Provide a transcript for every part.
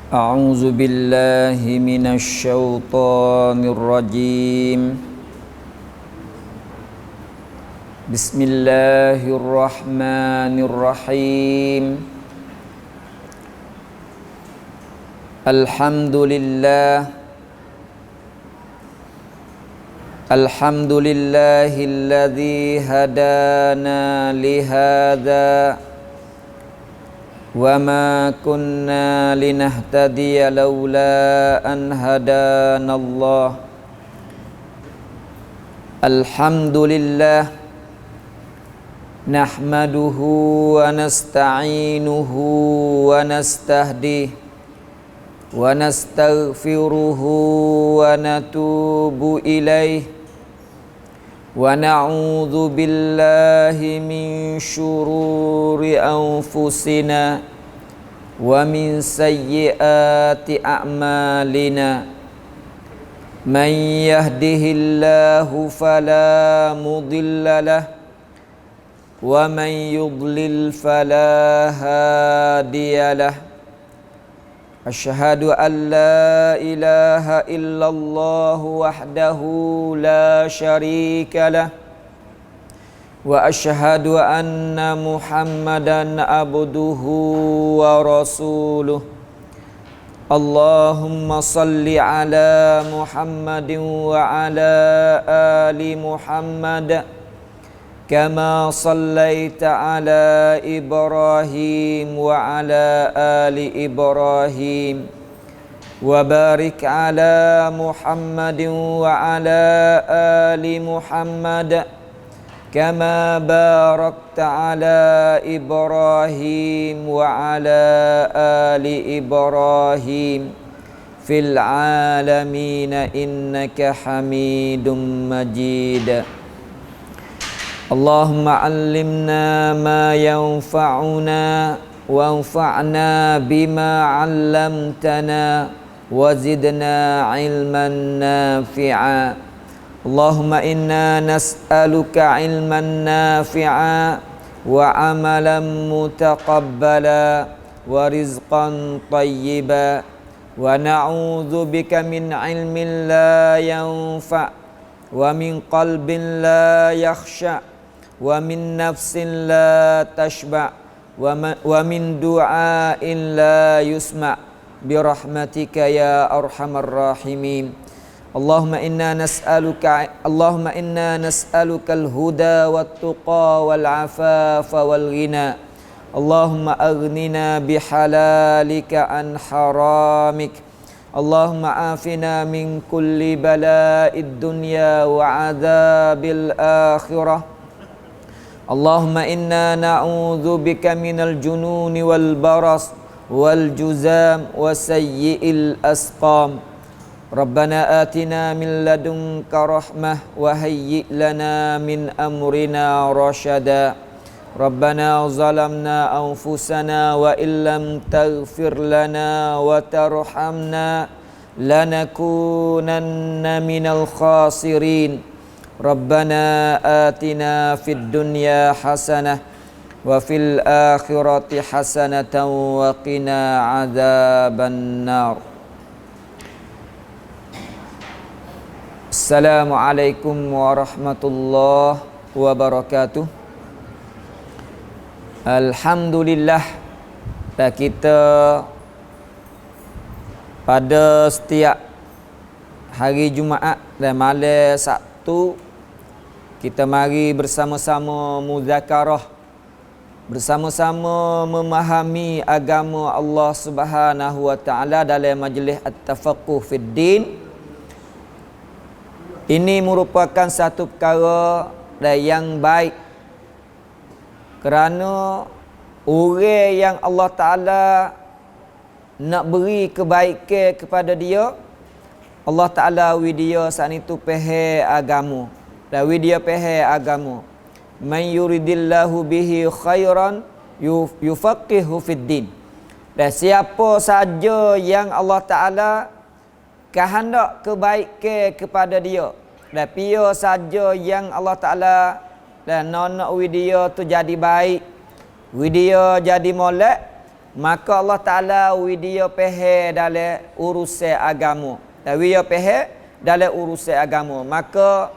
أعوذ بالله من الشيطان الرجيم. بسم الله الرحمن الرحيم. الحمد لله الذي هدانا لهذا وما كنا لنهتدي لولا أن هدانا الله. الحمد لله نحمده ونستعينه ونستهديه ونستغفره ونتوب إليه ونعوذ بالله من شرور أنفسنا ومن سيئات أعمالنا. من يهده الله فلا مضل له ومن يضلل فلا هادي له. أشهد أن لا إله إلا الله وحده لا شريك له وأشهد أن محمدا عبده ورسوله. اللهم صل على محمد وعلى آل محمد كما صليت على إبراهيم وعلى آل إبراهيم وبارك على محمد وعلى آل محمد كما باركت على إبراهيم وعلى آل إبراهيم في العالمين إنك حميد مجيد. اللهم علمنا ما ينفعنا وانفعنا بما علمتنا وزدنا علما نافعا. اللهم إنا نسألك علما نافعا وعملا متقبلا ورزقا طيبا ونعوذ بك من علم لا ينفع ومن قلب لا يخشع ومن نفس لا تشبع ومن دعاء لا يسمع برحمتك يا أرحم الراحمين. اللهم إنا نسألك الهدى والتقى والعفاف والغنى. اللهم أغننا بحلالك عن حرامك. اللهم عافنا من كل بلاء الدنيا وعذاب الآخرة. اللهم إنا نعوذ بك من الجنون والبرص والجذام وسيء الأسقام. ربنا آتنا من لدنك رحمة وهيئ لنا من أمرنا رشدا. ربنا ظلمنا أنفسنا وإن لم تغفر لنا وترحمنا لنكونن من الخاسرين. ربنا آتنا في الدنيا حسنة وفي الآخرة حسنة وقنا عذاب النار. Assalamualaikum warahmatullahi wabarakatuh. Alhamdulillah, kita pada setiap hari Jumaat dan malam Sabtu kita mari bersama-sama muzakarah, bersama-sama memahami agama Allah Subhanahu wa taala dalam majlis at-tafaqquh fid din. Ini merupakan satu perkara yang baik, kerana orang yang Allah Ta'ala nak beri kebaikan kepada dia, Allah Ta'ala dia saat itu faham agama. Dan dia faham agama. Man yuridillahu bihi khairan yufaqihu fid din. Dan siapa saja yang Allah Ta'ala kehendak kebaikan kepada dia, dan pia saja yang Allah Ta'ala dan nona dia tu jadi baik, dia jadi molek, maka Allah Ta'ala dia pehe dalam urusan agama. Dia pehe dalam urusan agama. Maka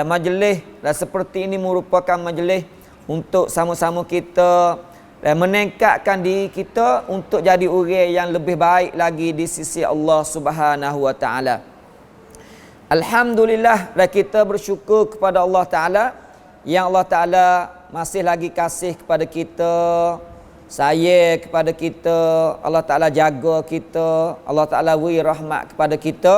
majlis seperti ini merupakan majlis untuk sama-sama kita meningkatkan diri kita untuk jadi orang yang lebih baik lagi di sisi Allah Subhanahu wa taala. Alhamdulillah, kita bersyukur kepada Allah Taala yang Allah Taala masih lagi kasih kepada kita, sayang kepada kita, Allah Taala jaga kita, Allah Taala beri rahmat kepada kita,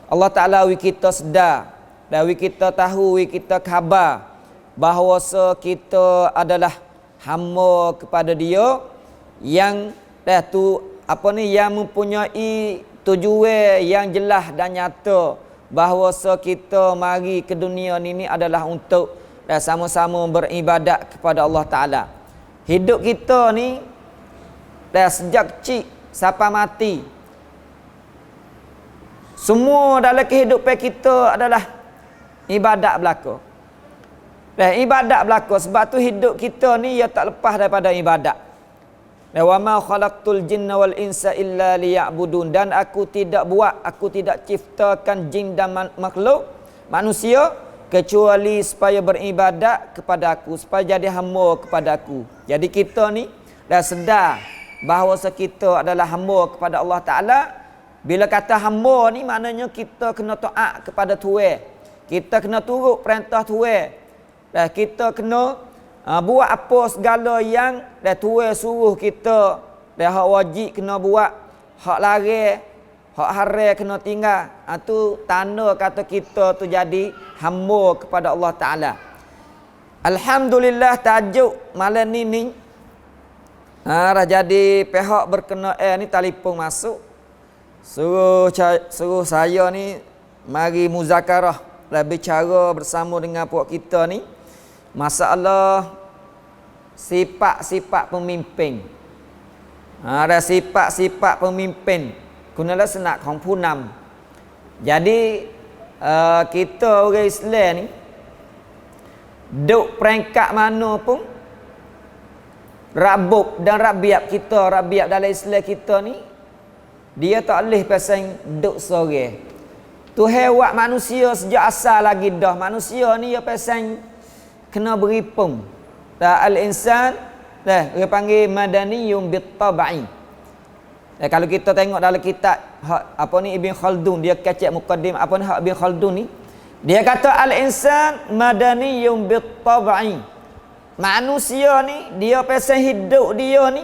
Allah Taala beri kita sedar dan beri kita tahu, beri kita khabar bahawa kita adalah hamba kepada Dia yang yang mempunyai tujuan yang jelas dan nyata bahawa kita mari ke dunia ini adalah untuk sama-sama beribadat kepada Allah Ta'ala. Hidup kita ni sejak kecil sampai mati, semua dalam kehidupan kita adalah ibadat belaka. Ibadat belaka, sebab tu hidup kita ni ia tak lepas daripada ibadat. Wa ma khalaqtul jinna wal insa illa liya'budun, dan aku tidak ciptakan jin dan makhluk manusia kecuali supaya beribadat kepada aku, supaya jadi hamba kepada aku. Jadi kita ni dah sedar bahawa kita adalah hamba kepada Allah Ta'ala. Bila kata hamba ni maknanya kita kena taat kepada Tuhan, kita kena turut perintah Tuhan, dan kita kena buat apa segala yang Tuhan suruh kita, dan hak wajib kena buat, hak larang, hak haram kena tinggal. Itu tanda kata kita tu jadi hamba kepada Allah Ta'ala. Alhamdulillah, tajuk malam ni dah jadi pihak berkenaan ni telefon masuk, suruh saya ni mari muzakarah dan bicara bersama dengan puak kita ni masalah sifat-sifat pemimpin. Ada sifat-sifat pemimpin kunalah senakของผู้นำ. Jadi kita orang Islam ni duk peringkat mana pun, rabuk dan rabiat kita, rabiat dalam Islam kita ni dia tak boleh pasang duk sorang. Tuhan buat manusia sejak asal lagi dah. Manusia ni dia pasang kena beripung. Al-insan dia panggil madaniyun bit-tabai. Kalau kita tengok dalam kitab Ibn Khaldun, dia kacak mukaddim Ibn Khaldun ni, dia kata al-insan madaniyun bit-tabai. Manusia ni dia pasal hidup dia ni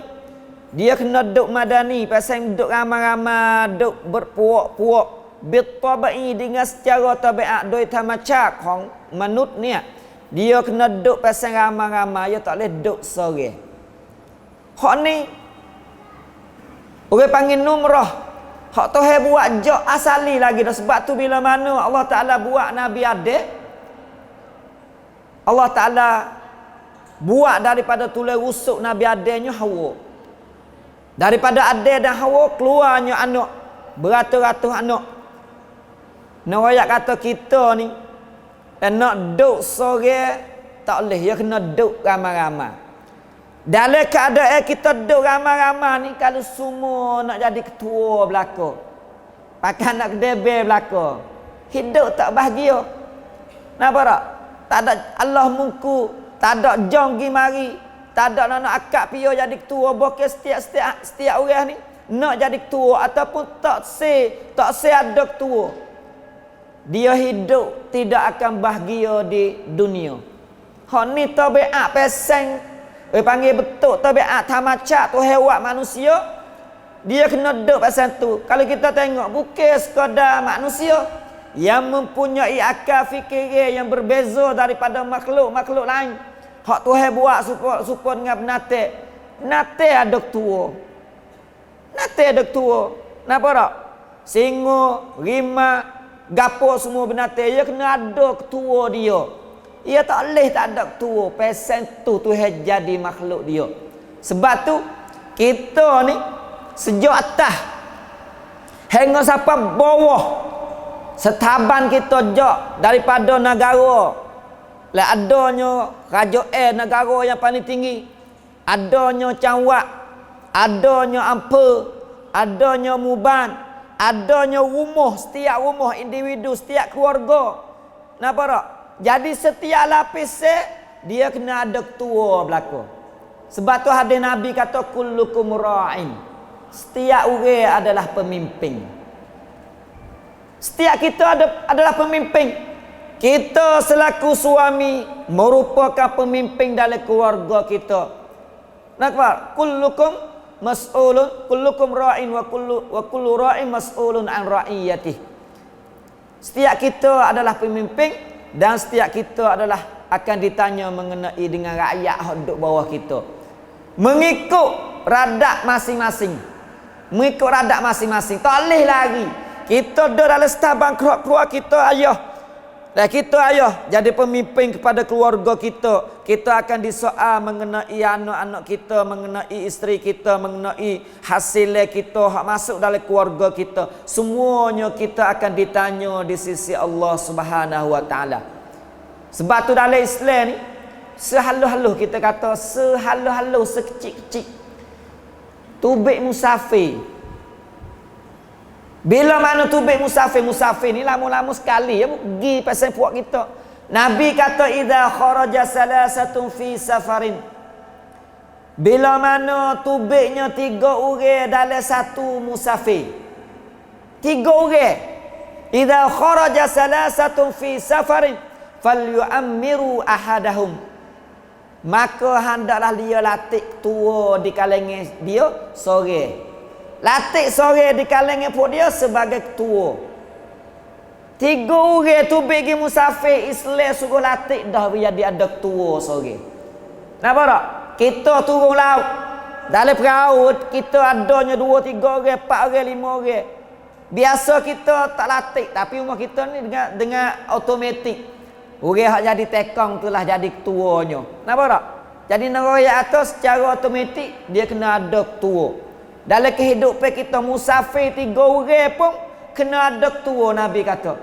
dia kena duk madani, pasal duk ramai-ramai, duk berpuak-puak bit-tabai, dengan secara tabiat doi tamacakของมนุษย์เนี่ยdia kena duk pasal ramai-ramai, dia tak boleh duk sorang. Hak ni orang panggil numrah. Hak Tuhan buat jak asali lagi dah. Sebab tu bila mana Allah Ta'ala buat Nabi Adam, Allah Ta'ala buat daripada tulang rusuk Nabi Adamnya Hawa. Daripada Adam dan Hawa keluarnya anak, beratus-ratus anak. Nak kata kita ni nak duk sorang tak boleh, dia kena duk ramai-ramai. Dalam keadaan kita duk ramai-ramai ni, kalau semua nak jadi ketua belaka, pakai nak kedebel belaka, hidup tak bahagia. Nampak tak? Tak ada Allah mungku, tak ada jong gi mari, tak ada nak akak pia jadi ketua. Bukan setiap orang ni nak jadi ketua ataupun tak ada ketua, dia hidup tidak akan bahagia di dunia. Hak ni tabiat peseng, panggil betul tabiat tamacak tu hewan manusia, dia kena duduk pasal tu. Kalau kita tengok, bukan sekadar manusia yang mempunyai akal fikiran yang berbeza daripada makhluk-makhluk lain. Hak Tuhan buat supaya dengan binatang. Binatang ada ketua. Binatang ada ketua. Nampak tak? Singa, rimau, gapo semua binatang, dia kena ada ketua dia. Ia tak boleh tak ada ketua. Pasal tu Tuhan jadi makhluk dia. Sebab tu kita ni sejak atas hingga sampai bawah, setaban kita jak daripada negara, lah adanya kerajaan negara yang paling tinggi, adanya cawak, adanya apa, adanya muban, adanya rumah, setiap rumah individu, setiap keluarga. Napa tak? Jadi setiap lapis dia kena ada ketua belaka. Sebab tu hadis Nabi kata kullukum ra'in. Setiap orang adalah pemimpin. Setiap kita adalah pemimpin. Kita selaku suami merupakan pemimpin dalam keluarga kita. Nampak? Kullukum mas'ulun, kullukum ra'in wa kullu ra'in mas'ulun an ra'iyatih. Setiap kita adalah pemimpin dan setiap kita adalah akan ditanya mengenai dengan rakyat yang duduk bawah kita. Mengikut radak masing-masing. Mengikut radak masing-masing. Tak boleh lagi. Kita duduk dalam setabang keluarga kita ayah. Dan kita ayah jadi pemimpin kepada keluarga kita. Kita akan disoal mengenai anak-anak kita, mengenai isteri kita, mengenai hasil kita hak masuk dalam keluarga kita. Semuanya kita akan ditanya di sisi Allah Subhanahu wa taala. Sebab tu dalam Islam ni sehalu-halu kita kata sehalu-halu sekecil-kecil. Tubik musafir. Bila mana tubik musafir ni lama-lama sekali ya pergi pasal puak kita. Nabi kata idza kharaja salasatun fi safarin. Bila mana tubiknya 3 orang dalam satu musafir. 3 orang. Idza kharaja salasatun fi safarin falyu'ammiru ahadahum. Maka hendaklah dia latih tua di kalangan dia sore. Latih sore di kalangan pun dia sebagai ketua. 3 orang tu pergi musafir Islam suruh latih dah biar dia ada ketua sore. Nampak tak? Kita turun laut. Dalam perahu kita adanya 2, 3 orang, 4 orang, 5 orang. Biasa kita tak latih tapi rumah kita ni dengan automatik. Orang hak jadi tekong tu lah jadi ketuanya. Nampak tak? Jadi negara atas secara automatik dia kena ada ketua. Dalam kehidupan kita musafir 3 orang pun kena ada ketua. Nabi kata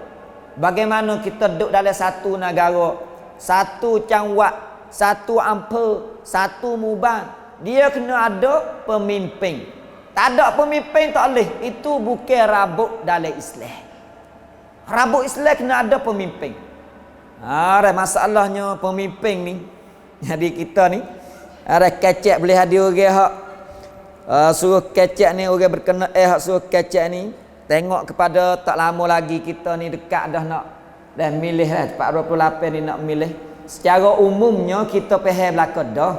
bagaimana kita duduk dalam satu negara, satu cangwat, satu ampe, satu muban, dia kena ada pemimpin. Tak ada pemimpin tak boleh. Itu bukan rabuk dalam Islam. Rabuk Islam kena ada pemimpin. Ada masalahnya pemimpin ni. Jadi kita ni ada kecek boleh hadir orang hak suruh kecek ni, orang berkena hak suruh kecek ni. Tengok kepada tak lama lagi kita ni dekat dah nak dah milih lah 428 ni nak milih. Secara umumnya kita faham belaka dah.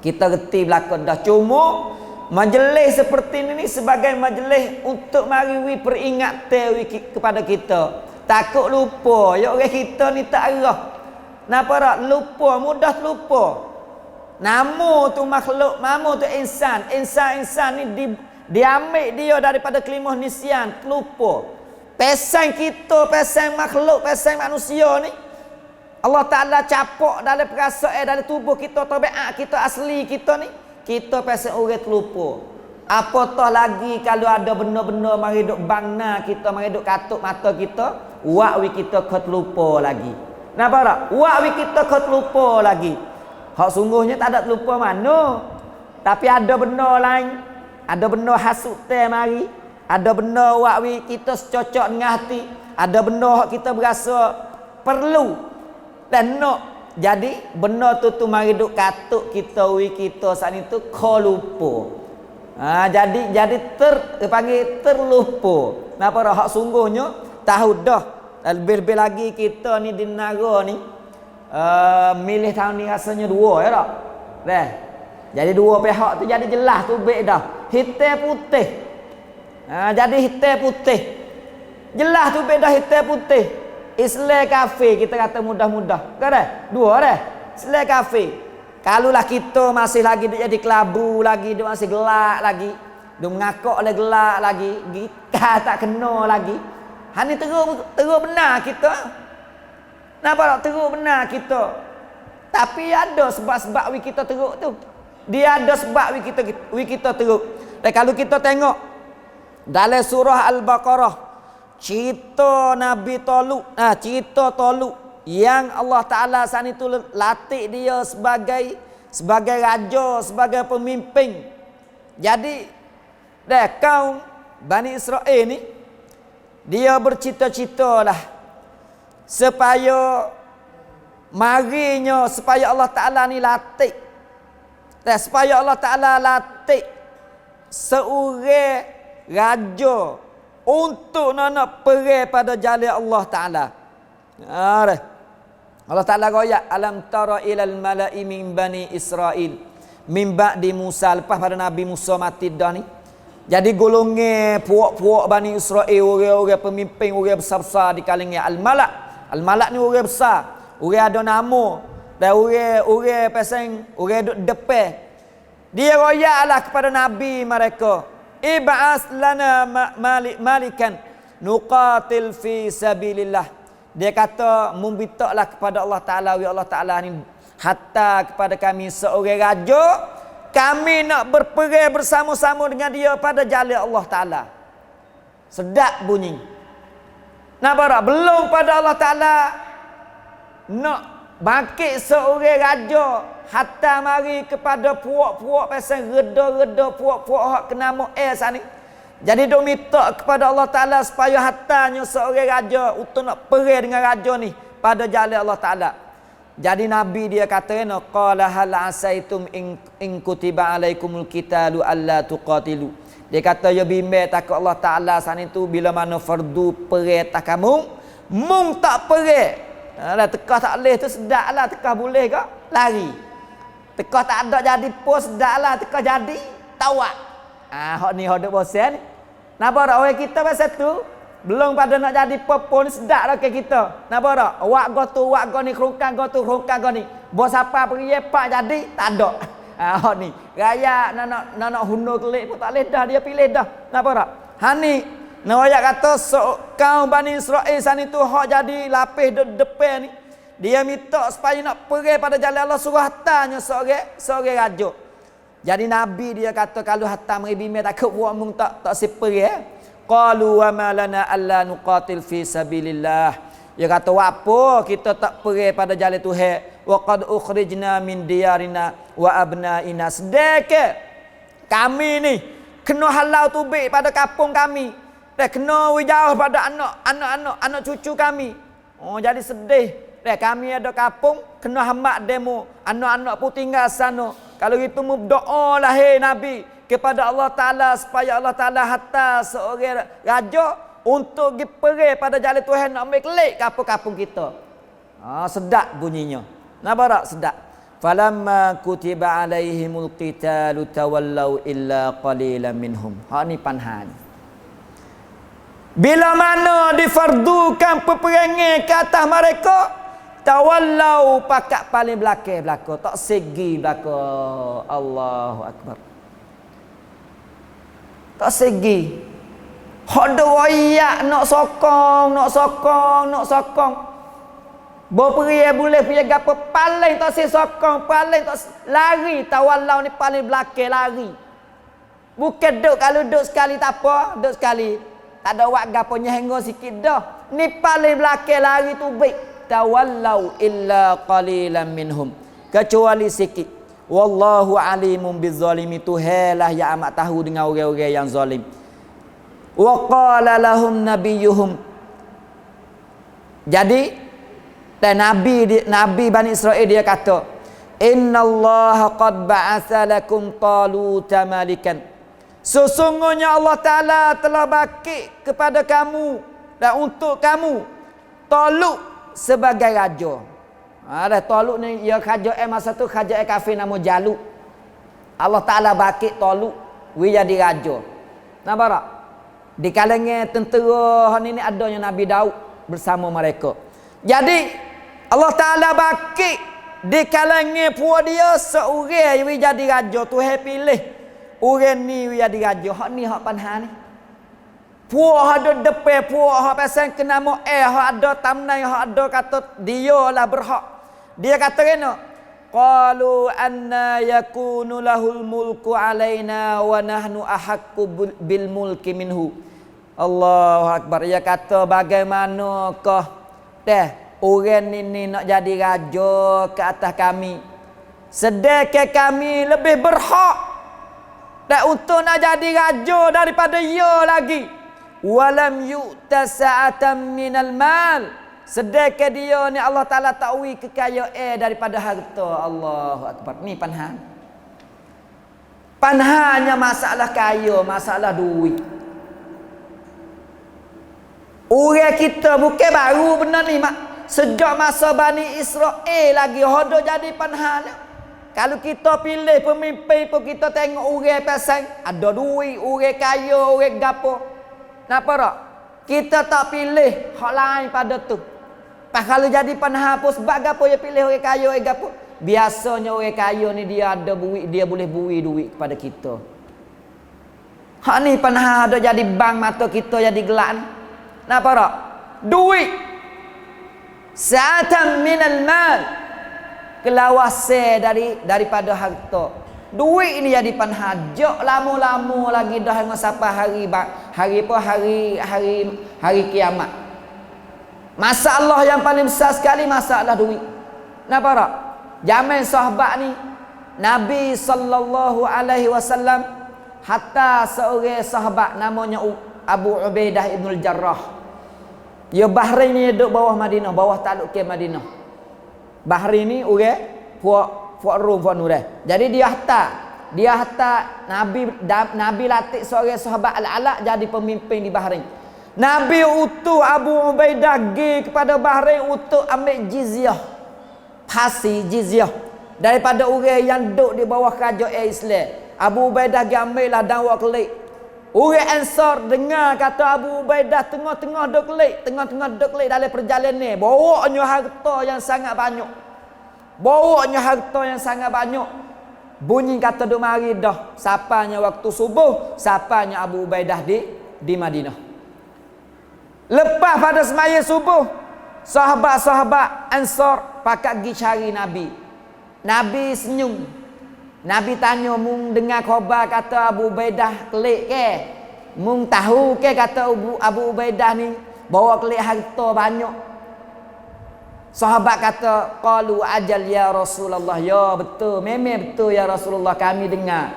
Kita reti belaka dah. Cuma majlis seperti ini sebagai majlis untuk mari peringatan kepada kita. Takut lupa. Ya orang kita ni tak arah. Napa tak lupa, mudah lupa. Nama tu makhluk, nama tu insan. Insan ni diambil dia daripada kelimah nisyan, lupa. Pesan kita, pesan makhluk, pesan manusia ni Allah Ta'ala capok dalam perasaan, dalam tubuh kita, tabiat kita, asli kita ni. Kita pesan orang terlupa. Apatah lagi kalau ada benda-benda mari duk bangna kita, mari duk katuk mata kita, wakwi kita terlupa lagi. Nampak tak? Wakwi kita terlupa lagi. Hak sungguhnya tak ada terlupa mana. Tapi ada benda lain. Ada benda hasut mari. Ada benda wakwi kita secocok dengan hati. Ada benda hak kita berasa perlu dan nak. Jadi benda tu mari duk katuk kita wi kita saat itu kau lupa. Jadi panggil terlupa. Napa dah hak sungguhnya tahu dah. Lebih-lebih lagi kita ni di negara ni milih tahun ni rasanya 2 ya tak? Dah. Jadi 2 pihak tu jadi jelas tu baik dah. Hitam putih. Jadi hitam putih. Jelas tu beda hitam putih. Islam kafir kita kata mudah-mudah. Kan dah? 2 dah. Islam kafir. Kalulah kita masih lagi jadi kelabu lagi, dia masih gelak lagi. Dia mengakak oleh gelak lagi, kita tak kena lagi. Hani teruk benar kita. Nampak tak teruk benar kita. Tapi ada sebab-sebab kita teruk tu. Dia ada sebab kita teruk. Dan kalau kita tengok dalam surah Al-Baqarah, cerita Nabi Talut, cerita Talut yang Allah Ta'ala saat itu latih dia sebagai raja, sebagai pemimpin. Jadi kaum Bani Israel ni dia bercita-cita lah supaya marinya supaya Allah Ta'ala ni latih. Dan supaya Allah Ta'ala latih seorang raja untuk nak pergi pada jalan Allah Ta'ala. Allah Ta'ala royak alam tara ilal mala'i min bani Israel min ba'di Musa, lepas pada Nabi Musa mati dah ni. Jadi golongan puak-puak Bani Israel, orang-orang pemimpin, orang besar-besar di kalangan al-malak. Al-malak ni orang besar, orang ada nama, dan orang pasang orang duduk depan. Dia royaklah kepada Nabi mereka, ib'as lana malikan nuqatil fi sabilillah. Dia kata membitaklah kepada Allah Ta'ala, ya Allah Ta'ala ni hatta kepada kami seorang raja, kami nak berperang bersama-sama dengan dia pada jalan Allah Ta'ala. Sedap bunyi. Nampak? Belum pada Allah Ta'ala nak bangkit seorang raja, hatta mari kepada puak-puak pasal reda-reda puak-puak hak kena mu'el sana. Jadi dok minta kepada Allah Ta'ala supaya hatanya seorang raja untuk nak perang dengan raja ni pada jalan Allah Ta'ala. Jadi Nabi dia kata, qala hal asaitum in kutiba alaikumul qitalu alla tuqatilu. Dia kata, ya bimbang takut Allah Ta'ala sana tu bila mana fardu perang tak kamu mung tak perang. Lah tekah tak boleh tu sedaklah, tekah boleh ke lari. Tekah tak ada jadi pun sedaklah, tekah jadi tawak. Hak ni hak duk bosan. Napa dak orang kita pasal tu belum pada nak jadi popon sedaklah ke kita. Napa dak? Wak go ni kerongkang go ni. Bos apa pergi pak jadi tak ada. Hak ni. Raya nak hunur kelik pun tak leh dah, dia pilih dah. Napa dak? Hani ayat kata kaum Bani Israel sana tu hak jadi lapis depan ni. Dia minta supaya nak pergi pada jalan Allah, suruh hatanya seorang raja. Jadi Nabi dia kata kalau hatta meribimai takut buat mung tak seperi. Qalu wa ma lana alla nuqatil fi sabilillah. Dia kata apa kita tak pergi pada jalan Tuhan. Wa qad ukhrijna min diyarina wa abnaina. Sedeke kami ni kena halau tubik pada kampung kami. Dan kena jauh pada anak cucu kami. Jadi sedih. Kami ada kampung kena hambak demo. Anak-anak pun tinggal sana. Kalau itu berdoa lah Nabi kepada Allah Ta'ala supaya Allah Ta'ala hatta seorang raja untuk pergi pada jalan Tuhan nak ambil kelik kampung-kampung kita. Sedap bunyinya. Nampak tak? Sedap. Falamma kutiba alaihimul qitalu tawallau illa qalilan minhum. Ni panhan. Bila mana difardukan peperangan ke atas mereka, tawallau pakat paling belakang tak segi belakang. Allahu Akbar. Tak segi. Hak ada royak nak sokong. Berperiak boleh pergi gapo paling tak sokong, paling tak lari. Tawallau ni paling belakang lari. Bukan duk kalau duk sekali tak apa, duk sekali tak ada wak gapo nyengo sikit dah. Ni paling belakang lari tu baik. Tawallau illa qalilan minhum, kecuali sikit. Wallahu alimun bizzalimi, Tuhanlah yang amat tahu dengan orang-orang yang zalim. Wa qala lahum nabiyuhum, jadi dan Nabi Bani Israel dia kata, innallaha qad ba'atha lakum taluta malikan, sesungguhnya Allah Ta'ala telah bangkit kepada kamu dan untuk kamu Talut sebagai raja. Ada Talut ni ya raja masa tu raja kafir nama Jalut. Allah Ta'ala bangkit Talut jadi raja. Nampak tak? Di kalangan tentera ni adanya Nabi Daud bersama mereka. Jadi Allah Ta'ala bangkit di kalangan puak dia seorang yang jadi raja. Tuhan pilih orang ni jadi raja. Hak ni hak panhan ni. Puak ada depan, puak hak pasal kena hak ada tamnai, hak ada kata dia lah berhak. Dia kata kena, qalu anna yakunu lahul mulku alaina wa nahnu ahaqqu bil mulki minhu. Allahu Akbar. Dia kata bagaimanakah orang ini nak jadi raja ke atas kami, sedangkan kami lebih berhak Dan untuk nak jadi raja daripada ia lagi. Walam yu'ta sa'atan minal mal. Sedekah dia ni Allah Ta'ala takwi kekayaan daripada harta. Allahu Akbar. Ni panhan. Panhannya masalah kaya, masalah duit. Orang kita bukan baru benda ni mak. Sejak masa Bani Israel lagi hodo jadi panhan. Kalau kita pilih pemimpin pun kita tengok orang pasang ada duit, orang kaya, orang gapo. Napa tak? Kita tak pilih hak lain pada tu. Pas kalau jadi panhan pun sebab gapo dia pilih orang kaya, orang gapo. Biasanya orang kaya ni dia ada duit, dia boleh beri duit kepada kita. Hak ni panhan ada jadi bank mata kita jadi gelak ni. Napa tak? Duit. Sa'atan minal mal. Kelawase daripada harta. Duit ni jadi panhajak lama-lama lagi dah hingga sampai hari kiamat. Masalah yang paling besar sekali masalah duit. Napa tak? Zaman sahabat ni Nabi sallallahu alaihi wasallam hatta seorang sahabat namanya Abu Ubaidah ibn al-Jarrah. Ya Bahrain ni duduk bawah Madinah, bawah takluk ke Madinah. Bahrain ni orang puak Rom puak Nurah. Jadi dia hantar Nabi latih seorang sahabat Al-Ala jadi pemimpin di Bahrain. Nabi utuh Abu Ubaidah pergi kepada Bahrain untuk ambil jizyah. Pasi jizyah daripada orang yang duduk di bawah kerajaan Islam. Abu Ubaidah pergi ambil lah dan wak kelik. Orang Ansar dengar kata Abu Ubaidah tengah-tengah duk kelik dalam perjalanan, bawanya harta yang sangat banyak. Bunyi kata duk mari dah. Sapanya waktu subuh, sapanya Abu Ubaidah di Madinah. Lepas pada semaya subuh, sahabat-sahabat Ansar pakat pergi cari Nabi. Nabi senyum. Nabi tanya, mung dengar khabar kata Abu Ubaidah kelik ke? Mung tahu ke kata Abu Ubaidah ni bawa kelik harta banyak? Sahabat kata, qalu ajal ya Rasulullah. Ya betul, memang betul ya Rasulullah, kami dengar.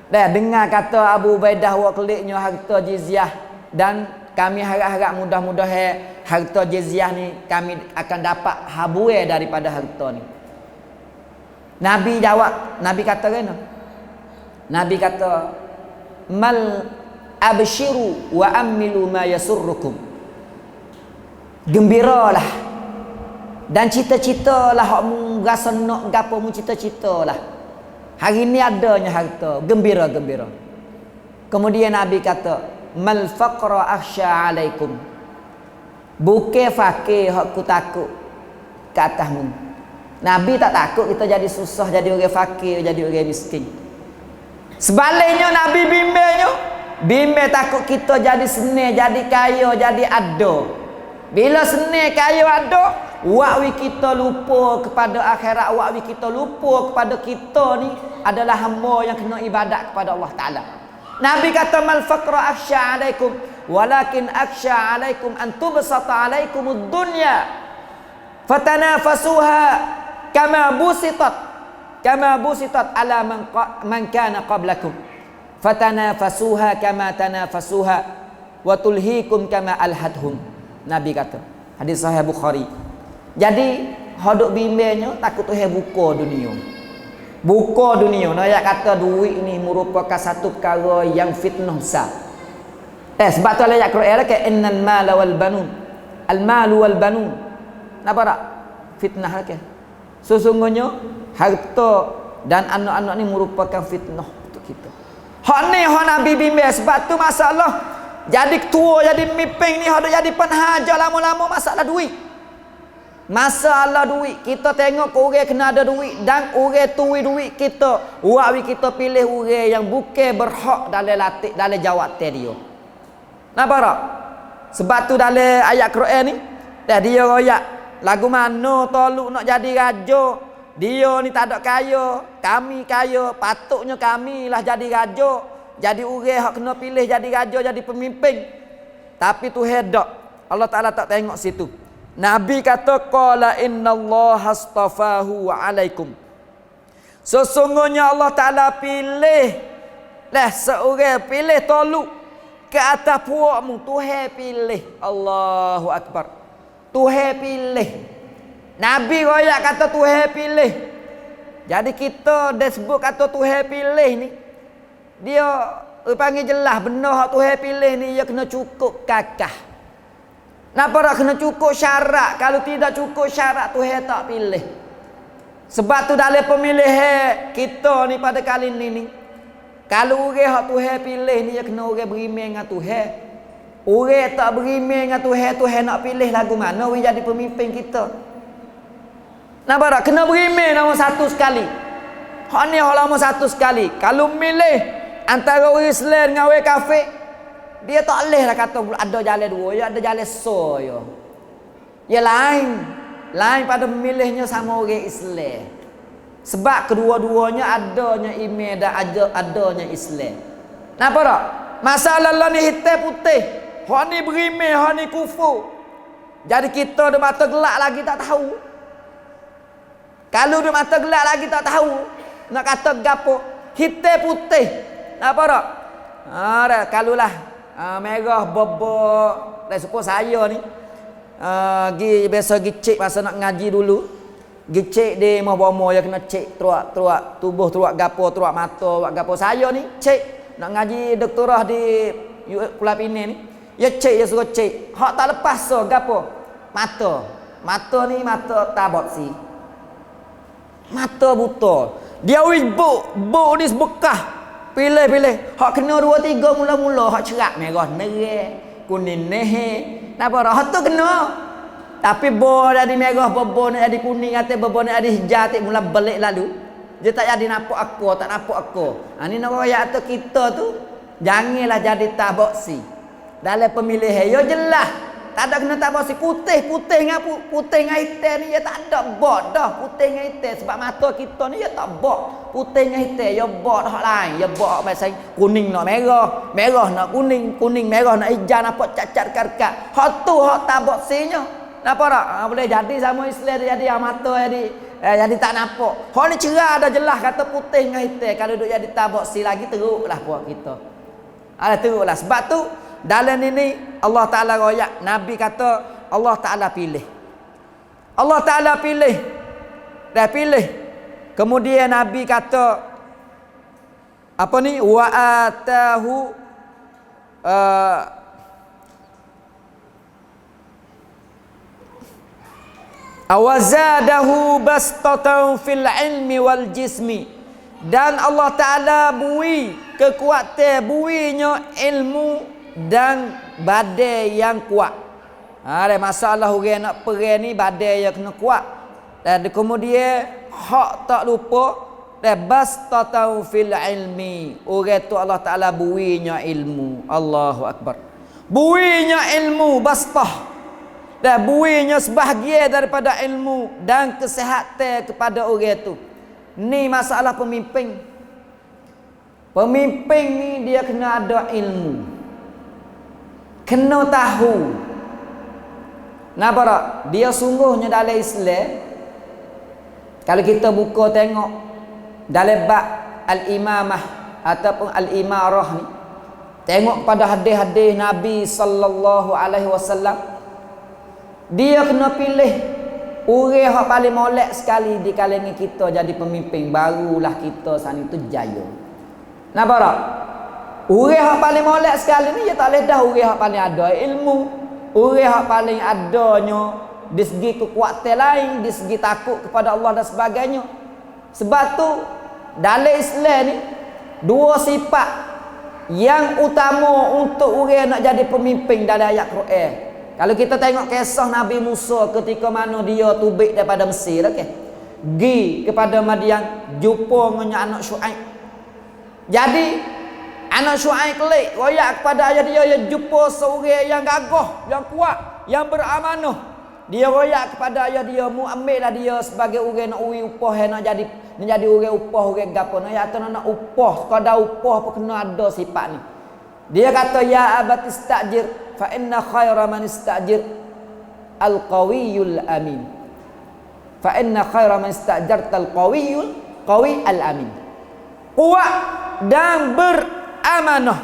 Dah dengar kata Abu Ubaidah bawa keliknya harta jizyah, dan kami harap-harap mudah-mudahan harta jizyah ni kami akan dapat habuai daripada harta ni. Nabi jawab, Nabi kata kena. Nabi kata, mal abshiru wa amilu ma yasurrukum. Gembiralah dan cita-citalah hak mu rasa nak gapo mu cita-citalah. Hari ni adanya harta, gembira-gembira. Kemudian Nabi kata, mal faqra akhsha alaikum. Bukan fakir hak ku takut ke atasmu. Nabi tak takut kita jadi susah, jadi orang fakir, jadi orang miskin. Sebaliknya Nabi bimbing takut kita jadi senang, jadi kaya, jadi ada. Bila senang, kaya, ada, wakwi kita lupa kepada akhirat, wakwi kita lupa kepada kita ni adalah hamba yang kena ibadat kepada Allah Ta'ala. Nabi kata, mal faqra akhsha alaikum walakin akhsha alaikum an tubsata alaikumud dunya fatanafasuha kama busitat ala man kana qablakum fatanafasuha kama tanafasuha wa tulhikum kama alhadhum. Nabi kata, hadis sahih Bukhari. Jadi hodok bimbingnya takut Tuhan buka dunia. Nak kata duit ni merupakan satu perkara yang fitnah besar. Sebab tu ayat Quran ke innal mala wal banun. Al malu wal banun. Napa tak? Fitnah ke? Sesungguhnya harta dan anak-anak ni merupakan fitnah untuk kita. Hak ni hak Nabi bimbing. Sebab tu masalah jadi ketua, jadi pemimpin ni hak jadi penhajar lama-lama masalah duit. Masalah duit. Kita tengok orang kena ada duit dan orang tuwi duit kita. Wakwi kita pilih orang yang bukan berhak dalam latih, dalam jawatan dia. Nampak tak? Sebab tu dalam ayat Quran ni dah dia royak lagu mana toluk nak jadi raja. Dia ni tak ada kaya, kami kaya, patutnya kami lah jadi raja. Jadi orang hak kena pilih jadi raja, jadi pemimpin. Tapi tu hedak. Allah Ta'ala tak tengok situ. Nabi kata, qala innallaha astafahu alaikum. Sesungguhnya Allah Ta'ala pilih Lah seorang pilih toluk ke atas puakmu, Tuhan pilih. Allahu Akbar. Tuhan pilih. Nabi royak kata Tuhan pilih. Jadi kita dah sebut kata Tuhan pilih ni, dia panggil jelas benar hak Tuhan pilih ni dia kena cukup kakah. Napa tak kena cukup syarat? Kalau tidak cukup syarat Tuhan tak pilih. Sebab tu dalam pemilihan kita ni pada kali ni, kalau orang hak Tuhan pilih ni dia kena orang beriman dengan Tuhan. Orang tak beriman dengan Tuhan, Tuhan nak pilih lagu mana orang jadi pemimpin kita? Nampak tak? Kena beriman nama satu sekali. Hak ni hak lama satu sekali. Kalau milih antara orang Islam dengan orang kafir, dia tak boleh lah kata ada jalan dua, ya ada jalan so ya. Ya lain pada memilihnya sama orang Islam. Sebab kedua-duanya adanya iman dan adanya Islam. Nampak tak? Masalah lah ni hitam putih. Hak ni beriman, hak ni kufur. Jadi kita dah mata gelap lagi tak tahu. Kalau dah mata gelap lagi tak tahu nak kata gapo, hitam putih. Nampak tak? Kalau lah merah bobok. Dan supaya saya ni biasa pergi cek masa nak ngaji dulu. Pergi cek di mah-mah ya kena cek teruak tubuh, teruak gapo, teruak mata, teruak gapo. Saya ni cek nak ngaji doktorah di Pulau Pinang ni. Ya cek, ya suruh cek. Hak tak lepas so gapo? Mata. Mata ni mata tabotsi. Mata buta. Dia wis buk ni sebekah. Pilih. Hak kena 2 3 mula-mula hak cerak merah nerang, kuning nehe. Napa dah hak tu kena. Tapi bo jadi merah, bobo nak jadi kuning, atau bobo nak jadi hijau, tak mula balik lalu. Dia tak jadi nampak aku, tak nampak aku. Ni nak royak tu kita tu janganlah jadi taboksi. Dalam pemilihan yo jelas. Tak ada kena taboksi putih dengan hitam ni ya tak ada bot dah putih dengan hitam sebab mata kita ni ya tak bot. Putih dengan hitam ya bot hak lain, ya bot macam kuning nak merah, merah nak kuning, kuning merah nak hijau, nampak cacat karkat. Hak tu hak taboksinya. Nampak tak? Boleh jadi sama Islam jadi mata jadi tak nampak. Hak ni cerah dah jelas kata putih dengan hitam. Kalau duk jadi taboksi lagi teruklah puak kita. Teruklah sebab tu dalam ini Allah Ta'ala royak Nabi kata Allah Ta'ala pilih. Allah Ta'ala pilih. Dah pilih. Kemudian Nabi kata apa ni? Wa atahu awazadahu bastatan fil ilmi wal jismi. Dan Allah Ta'ala bui kekuatan, buinya ilmu dan badai yang kuat. Ada masalah orang nak perang ni badai yang kena kuat. Dan kemudian hak tak lupa dan bastatau fil ilmi. Orang tu Allah Taala buinya ilmu. Allahu Akbar. Buinya ilmu bastah. Dan buinya sebahagian daripada ilmu dan kesihatan kepada orang tu. Ni masalah pemimpin. Pemimpin ni dia kena ada ilmu. Kena tahu. Nampak tak? Dia sungguhnya dalam Islam. Kalau kita buka tengok dalam bab al-imamah ataupun al-imarah ni, tengok pada hadis-hadis Nabi sallallahu alaihi wasallam, dia kena pilih orang yang paling molek sekali di kalangan kita jadi pemimpin, barulah kita sana itu jaya. Nampak tak? Orang yang paling molek sekali ni dia tak boleh dah orang yang paling ada ilmu, orang yang paling adanya di segi kekuatan lain, di segi takut kepada Allah dan sebagainya. Sebab tu dalam Islam ni dua sifat yang utama untuk orang yang nak jadi pemimpin dalam ayat Quran. Kalau kita tengok kisah Nabi Musa ketika mana dia tubik daripada Mesir, okey. Gi kepada Madian, jumpa dengan anak Syuaib. Jadi anak Syuaib kelik royak kepada ayah dia yang jumpa seorang yang gagah, yang kuat, yang beramanah. Dia royak kepada ayah dia, mu ambillah dia sebagai orang nak uwi upah, nak jadi orang upah, orang gapo. Nak ya nak upah, sekadar upah pun kena ada sifat ni. Dia kata ya abati istajir fa inna khaira man istajir al-qawiyul amin. Fa inna khaira man istajarta al-qawi al-amin. Kuat dan beramanah.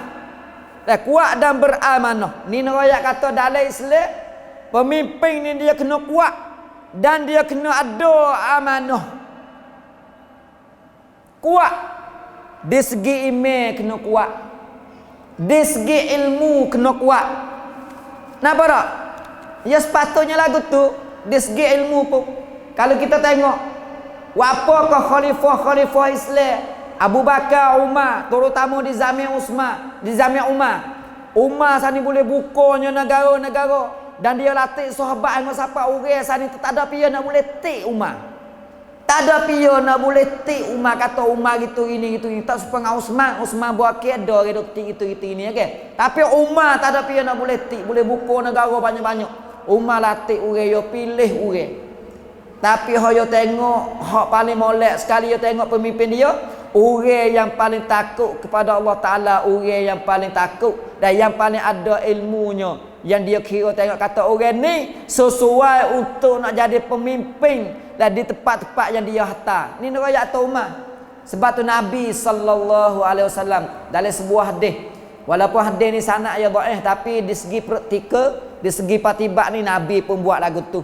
Kuat dan beramanah. Ni riwayat kata dalam Islam pemimpin ni dia kena kuat dan dia kena ada amanah. Kuat di segi iman kena kuat. Di segi ilmu kena kuat. Napa tak? Ya sepatutnya lagu tu di segi ilmu pun. Kalau kita tengok apakah khalifah Islam Abu Bakar, Umar, terutama di zaman Utsman, di zaman Umar sani boleh bukanya negara-negara dan dia latih sahabat dengan siapa orang sani tak ada pia nak boleh tik Umar. Tak ada pia nak boleh tik Umar, kata Umar gitu ini tak supaya Utsman buat keda gitu ini okey. Tapi Umar tak ada pia nak boleh tik, boleh buka negara banyak-banyak. Umar latih orang yo pilih orang. Tapi yo tengok hak paling molek sekali yo tengok pemimpin dia, orang yang paling takut kepada Allah Taala, orang yang paling takut dan yang paling ada ilmunya, yang dia kira tengok kata orang ni sesuai untuk nak jadi pemimpin dan di tempat-tempat yang dia hantar. Ni riwayat Umar. Sebab tu Nabi sallallahu alaihi wasallam dalam sebuah hadis, walaupun hadis ni sanad ya dhaif, tapi di segi praktikal, di segi patibat ni Nabi pun buat lagu tu,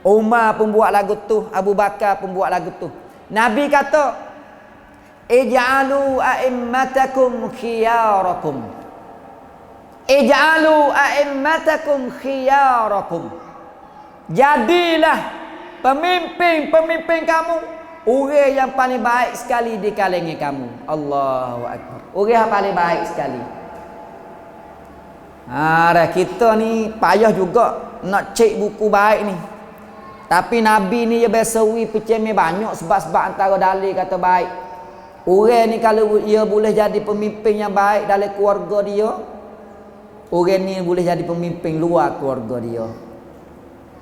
Umar pun buat lagu tu, Abu Bakar pun buat lagu tu. Nabi kata ij'alu a'immatakum khiyarakum, ij'alu a'immatakum khiyarakum, jadilah pemimpin kamu orang yang paling baik sekali di kalangan kamu. Allahu akbar, orang yang paling baik sekali. Kita ni payah juga nak cek buku baik ni. Tapi Nabi ni dia biasa percaya banyak sebab-sebab antara dalil kata baik. Orang ni kalau dia boleh jadi pemimpin yang baik dalam keluarga dia, orang ni boleh jadi pemimpin luar keluarga dia.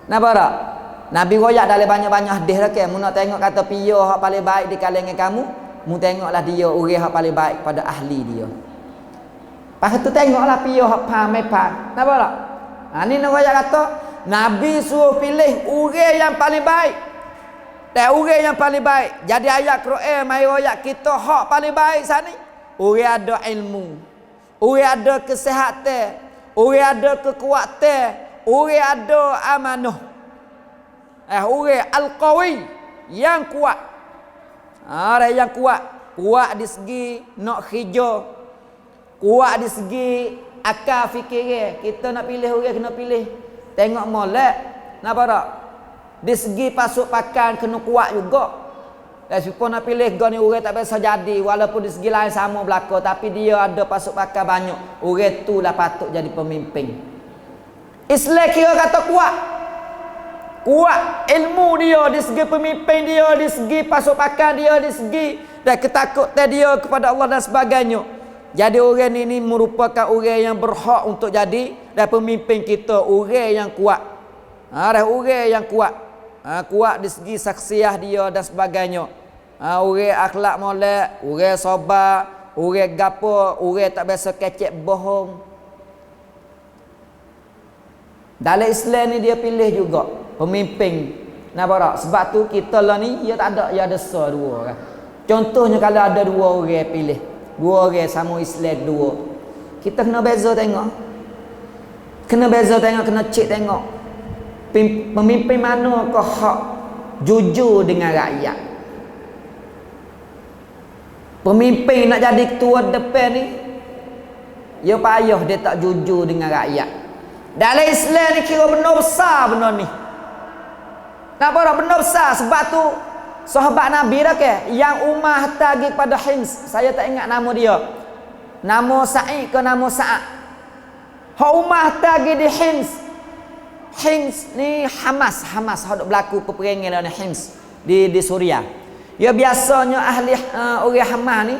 Nampak tak? Nabi royak dalam banyak-banyak hadis dah ke. Mu nak tengok kata pia hak paling baik di kalangan kamu, mu tengoklah dia orang hak paling baik pada ahli dia. Lepas tu tengoklah pia hak pamai pam. Nampak tak? Ni royak kata Nabi suruh pilih orang yang paling baik. Dan orang yang paling baik. Jadi ayat Quran mai royak kita hak paling baik sani. Orang ada ilmu, orang ada kesihatan, orang ada kekuatan, orang ada amanah. Orang al-qawi yang kuat. Orang yang kuat di segi nak hijau, kuat di segi akal fikir. Kita nak pilih orang kena pilih tengok molek. Nampak tak? Di segi pasuk pakan kena kuat juga. Dan siapa nak pilih gani orang tak biasa jadi, walaupun di segi lain sama berlaku, tapi dia ada pasuk pakan banyak, orang itulah patut jadi pemimpin. Islam kira kata kuat ilmu dia, di segi pemimpin dia, di segi pasuk pakan dia, di segi dan ketakutan dia kepada Allah dan sebagainya. Jadi orang ini merupakan orang yang berhak untuk jadi dan pemimpin kita, orang yang kuat. Orang yang kuat. Kuat di segi saksiah dia dan sebagainya. Orang akhlak molek, orang sabar, orang gapo, orang tak biasa kecek bohong. Dalam Islam ni dia pilih juga pemimpin. Nampak tak? Sebab tu kita lah ni dia tak ada, dia ada dua kan. Contohnya kalau ada dua orang pilih, dua orang sama Islam dua, kita kena beza tengok. Kena cek tengok pemimpin mana kau hak jujur dengan rakyat. Pemimpin nak jadi ketua depan ni, dia payah dia tak jujur dengan rakyat. Dalam Islam ni kira benar besar benar ni. Nampak tak? Benar besar. Sebab tu sahabat Nabi dah ke yang Umar hantar pergi kepada Hims, saya tak ingat nama dia, nama Sa'id ke nama Sa'ad. Hak Umar hantar pergi di Hims ni Hamas hak berlaku peperangan dalam Hims di Suria. Ya biasanya ahli orang Hamas ni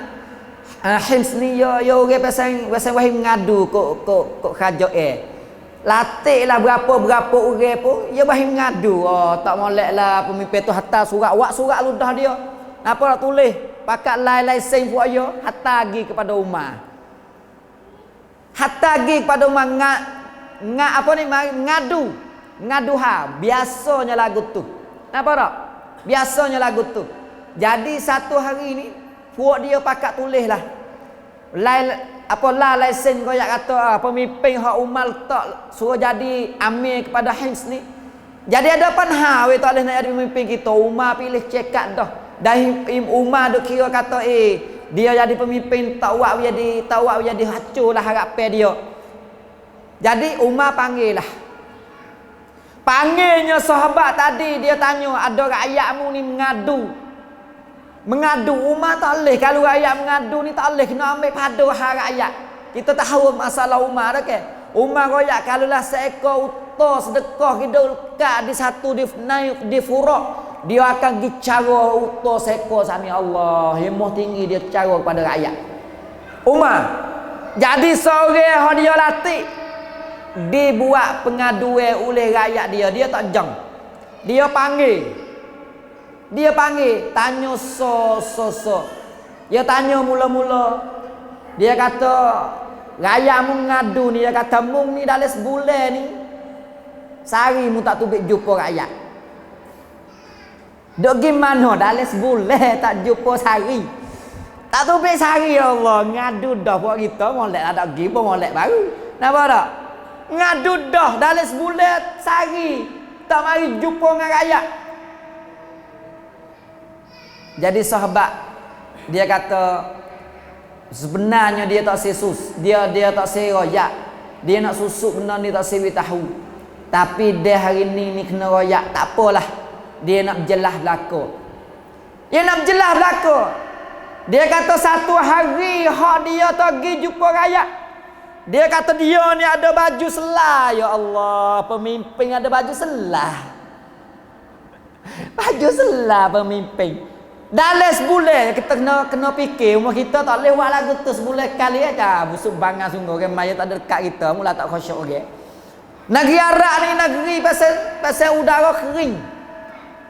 Hims ni ya orang pasang wahai mengadu kok kerajaan. Latihlah berapa orang pun ya wahai mengadu. Tak moleklah pemimpin tu hantar surat, surat ludah dia. Apa nak tulis? Pakat lai sen buat dia hantar pergi kepada Umar. Hantar pergi kepada Umar ngadu biasanya lagu tu. Nampak tak? Biasanya lagu tu. Jadi satu hari ni puak dia pakat tulis lah. apa lah lesen koyak kata pemimpin hak umal tak suruh jadi amir kepada hins ni. Jadi ada panha we tak boleh nak jadi pemimpin kita. Umar pilih cekat dah. Dah Umar duk kira kata dia jadi pemimpin tak buat jadi hancurlah harapan dia. Jadi Umar panggil lah. Panggilnya sahabat tadi, dia tanya, ada rakyatmu ni mengadu. Mengadu Umar tak boleh. Kalau rakyat mengadu ni tak boleh, kena ambil pada hak rakyat. Kita tahu masalah Umar dah ke. Umar royak kalaulah seekor unta sedekah kita lekat di satu di furak, dia akan pergi cara unta seekor sami Allah. Hemah tinggi dia cara kepada rakyat. Umar jadi seorang yang dia latih, dibuat pengaduan oleh rakyat dia tak jang. Dia panggil tanya so. Dia tanya mula-mula, dia kata rakyat mengadu ni, dia kata mung ni dalam sebulan ni sehari mu tak tubik jumpa rakyat. Dok gimana dalam sebulan tak jumpa sehari, tak tubik sehari. Ya Allah, ngadu dah buat kita molek ada pergi pun molek baru. Napa tak? Ngadu dah dalam sebulan sehari tak mari jumpa dengan rakyat. Jadi sahabat dia kata sebenarnya dia tak sesus, dia tak seroyak, dia nak susuk benda ni tak sewi tahu. Tapi dia hari ni kena royak, tak apalah. Dia nak berjelas belaka. Dia kata satu hari hak dia tak pergi jumpa rakyat. Dia kata dia ni ada baju selah. Ya Allah, pemimpin ada baju selah. Baju selah pemimpin. Dalam sebulan kita kena fikir, umur kita tak boleh buat lagu tu sebulan kali aja. Busuk bangang sungguh, orang maya tak ada dekat kita, mula tak khusyuk orang. Negeri Arab ni negeri pasal udara kering.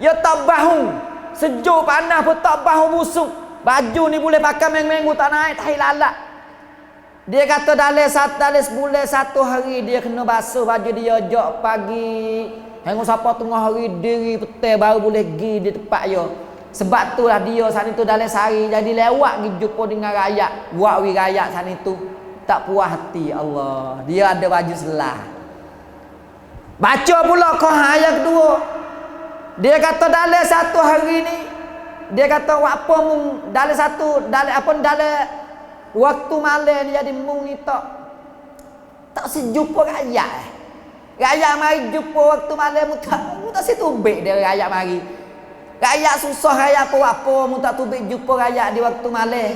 Ya tak bahu, sejuk panas pun tak bahu busuk. Baju ni boleh pakai minggu tak naik tahi lalat. Dia kata dalam sebulan satu hari dia kena basuh baju dia jok pagi. Hingga siapa tengah hari diri petang baru boleh pergi di tempat dia. Sebab tu lah dia saat itu dalam sehari jadi lewat pergi jumpa dengan rakyat. Buat rakyat saat itu tak puas hati. Allah, dia ada baju selah. Baca pula ayat kedua. Dia kata dalam satu hari ni, dia kata apa mung dalam waktu malam ni jadi mung ni tak sejumpa rakyat. Rakyat mari jumpa waktu malam mu tak setubik dia rakyat mari. Rakyat susah rakyat apa-apa mu tak tubik jumpa rakyat di waktu malam.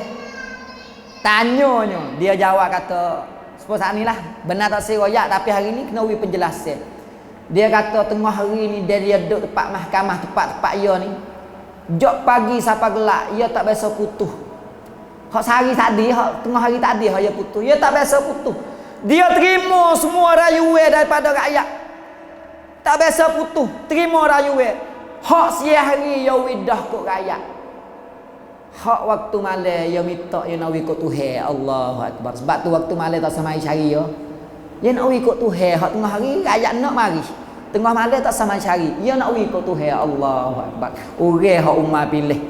Tanyanya, dia jawab kata, seperti ni lah, benar tak si rakyat tapi hari ni kena beri penjelasan. Dia kata tengah hari ni dia duduk tempat mahkamah, tempat ia ni. Jok pagi sampai gelap, ia tak biasa putus. Hak sehari tadi, hak tengah hari tadi hak ia putus. Ia tak biasa putus. Dia terima semua rayuan daripada rakyat. Tak biasa putus, terima rayuan. Hak siang hari ia widah kok rakyat. Hak waktu malam ia minta ia nak ikut Tuhan. Allahu Akbar. Sebab tu waktu malam tak samai cari ia. Ia nak ikut Tuhan. Hak tengah hari rakyat nak mari. Tengah malam tak samai cari. Ia nak ikut Tuhan. Allahu Akbar. Orang hak Umar pilih.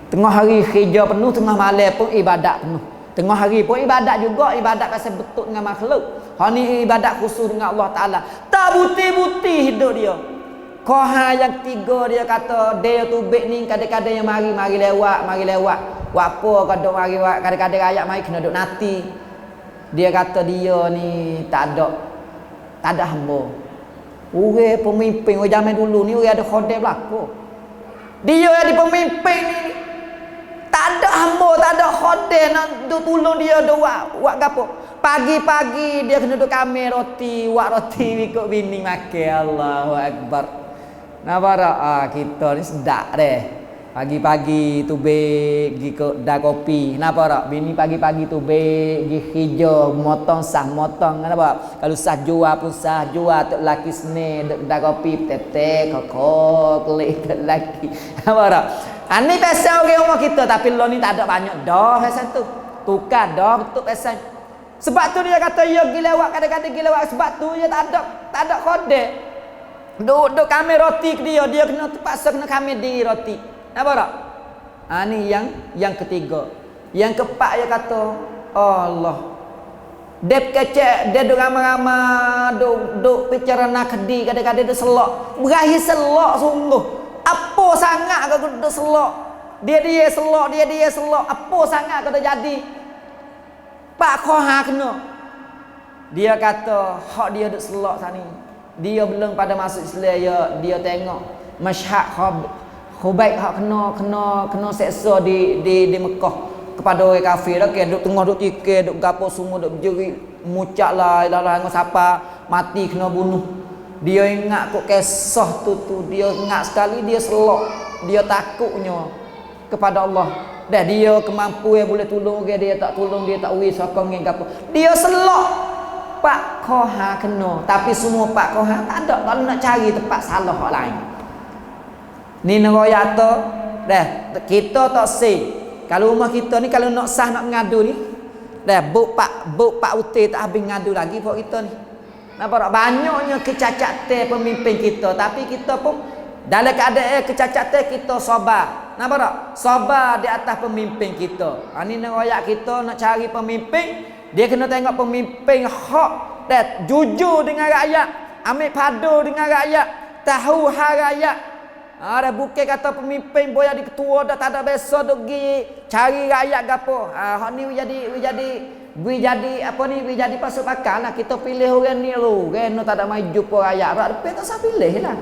Tengah hari kerja penuh, tengah malam pun ibadat penuh. Tengah hari pun ibadat juga, ibadat pasal betul dengan makhluk. Hak ni ibadat khusus dengan Allah Taala. Tak buti-buti hidup dia. Koha yang ketiga dia kata dia tubik ni kadang-kadang yang mari lewat. Buat apa kadang mari kadang-kadang rakyat mari kena duk nati. Dia kata dia ni tak ada hamba. Orang pemimpin zaman dulu ni orang ada khodam belaka. Dia jadi pemimpin ni tak ada hamba, tak ada khodam nak duk tolong dia duk buat gapo. Pagi-pagi dia kena duk kamel roti, buat roti ikut bini makan. Allahu Akbar. Nabara kita ni sedap deh. Pagi-pagi tubik pergi ke kedai kopi. Kenapa tak? Bini pagi-pagi tubik pergi hijau, motong. Kenapa? Kalau sah jual pun sah jual. Tok laki seni dek kedai kopi tetek kokok kelik tok laki. Kenapa tak? Ini pasal orang rumah kita tapi lo ni tak ada banyak dah pasal tu. Tukar dah betul pasal. Sebab tu dia kata ya pergi lewat kadang-kadang pergi lewat sebab tu dia tak ada kode. Duk kami roti ke dia kena terpaksa kena kami di roti. Nampak tak? Ni yang ketiga. Yang keempat dia kata Allah. Dep kecek dia duk ramai-ramai duk bicara nak kedi kadang-kadang dia selok. Berakhir selok sungguh. Apa sangat kau duk selok? Dia selok. Apa sangat kau dah jadi? Pak Khoha kena. Dia kata hak dia duk selok sani. Dia belum pada masuk Islam dia tengok masyhad Khubayb hak kena seksa di Mekah. Kepada orang kafir dah ke duk tengah duk tikir duk gapo semua duk berjerit mucak la ilaha illallah siapa mati kena bunuh. Dia ingat kok kisah tu dia ingat sekali dia selok, dia takutnya kepada Allah. Dah dia kemampuan boleh tolong orang dia tak tolong, dia tak uri sokong dengan gapo. Dia selok Pak Khoha kena, tapi semua Pak Khoha tak ada kalau nak cari tempat salah hak lain. Ni neraya tu dah kita tak say. Kalau rumah kita ni kalau nak sah nak mengadu ni dah buk pak uti tak habis ngadu lagi buat kita ni. Nampak banyaknya kecacatan pemimpin kita, tapi kita pun dalam keadaan kecacatan kita sabar. Nampak tak? Sabar di atas pemimpin kita. Ini rakyat kita nak cari pemimpin, dia kena tengok pemimpin hak dan jujur dengan rakyat, ambil padu dengan rakyat, tahu hal rakyat. Ada bukan kata pemimpin boleh jadi ketua dah tak ada biasa duk pergi cari rakyat gapo. Hak ni jadi apa ni jadi pasal pakal lah kita pilih orang ni lu. Kan tak ada maju por rakyat. Rak depan tak usah pilih lah.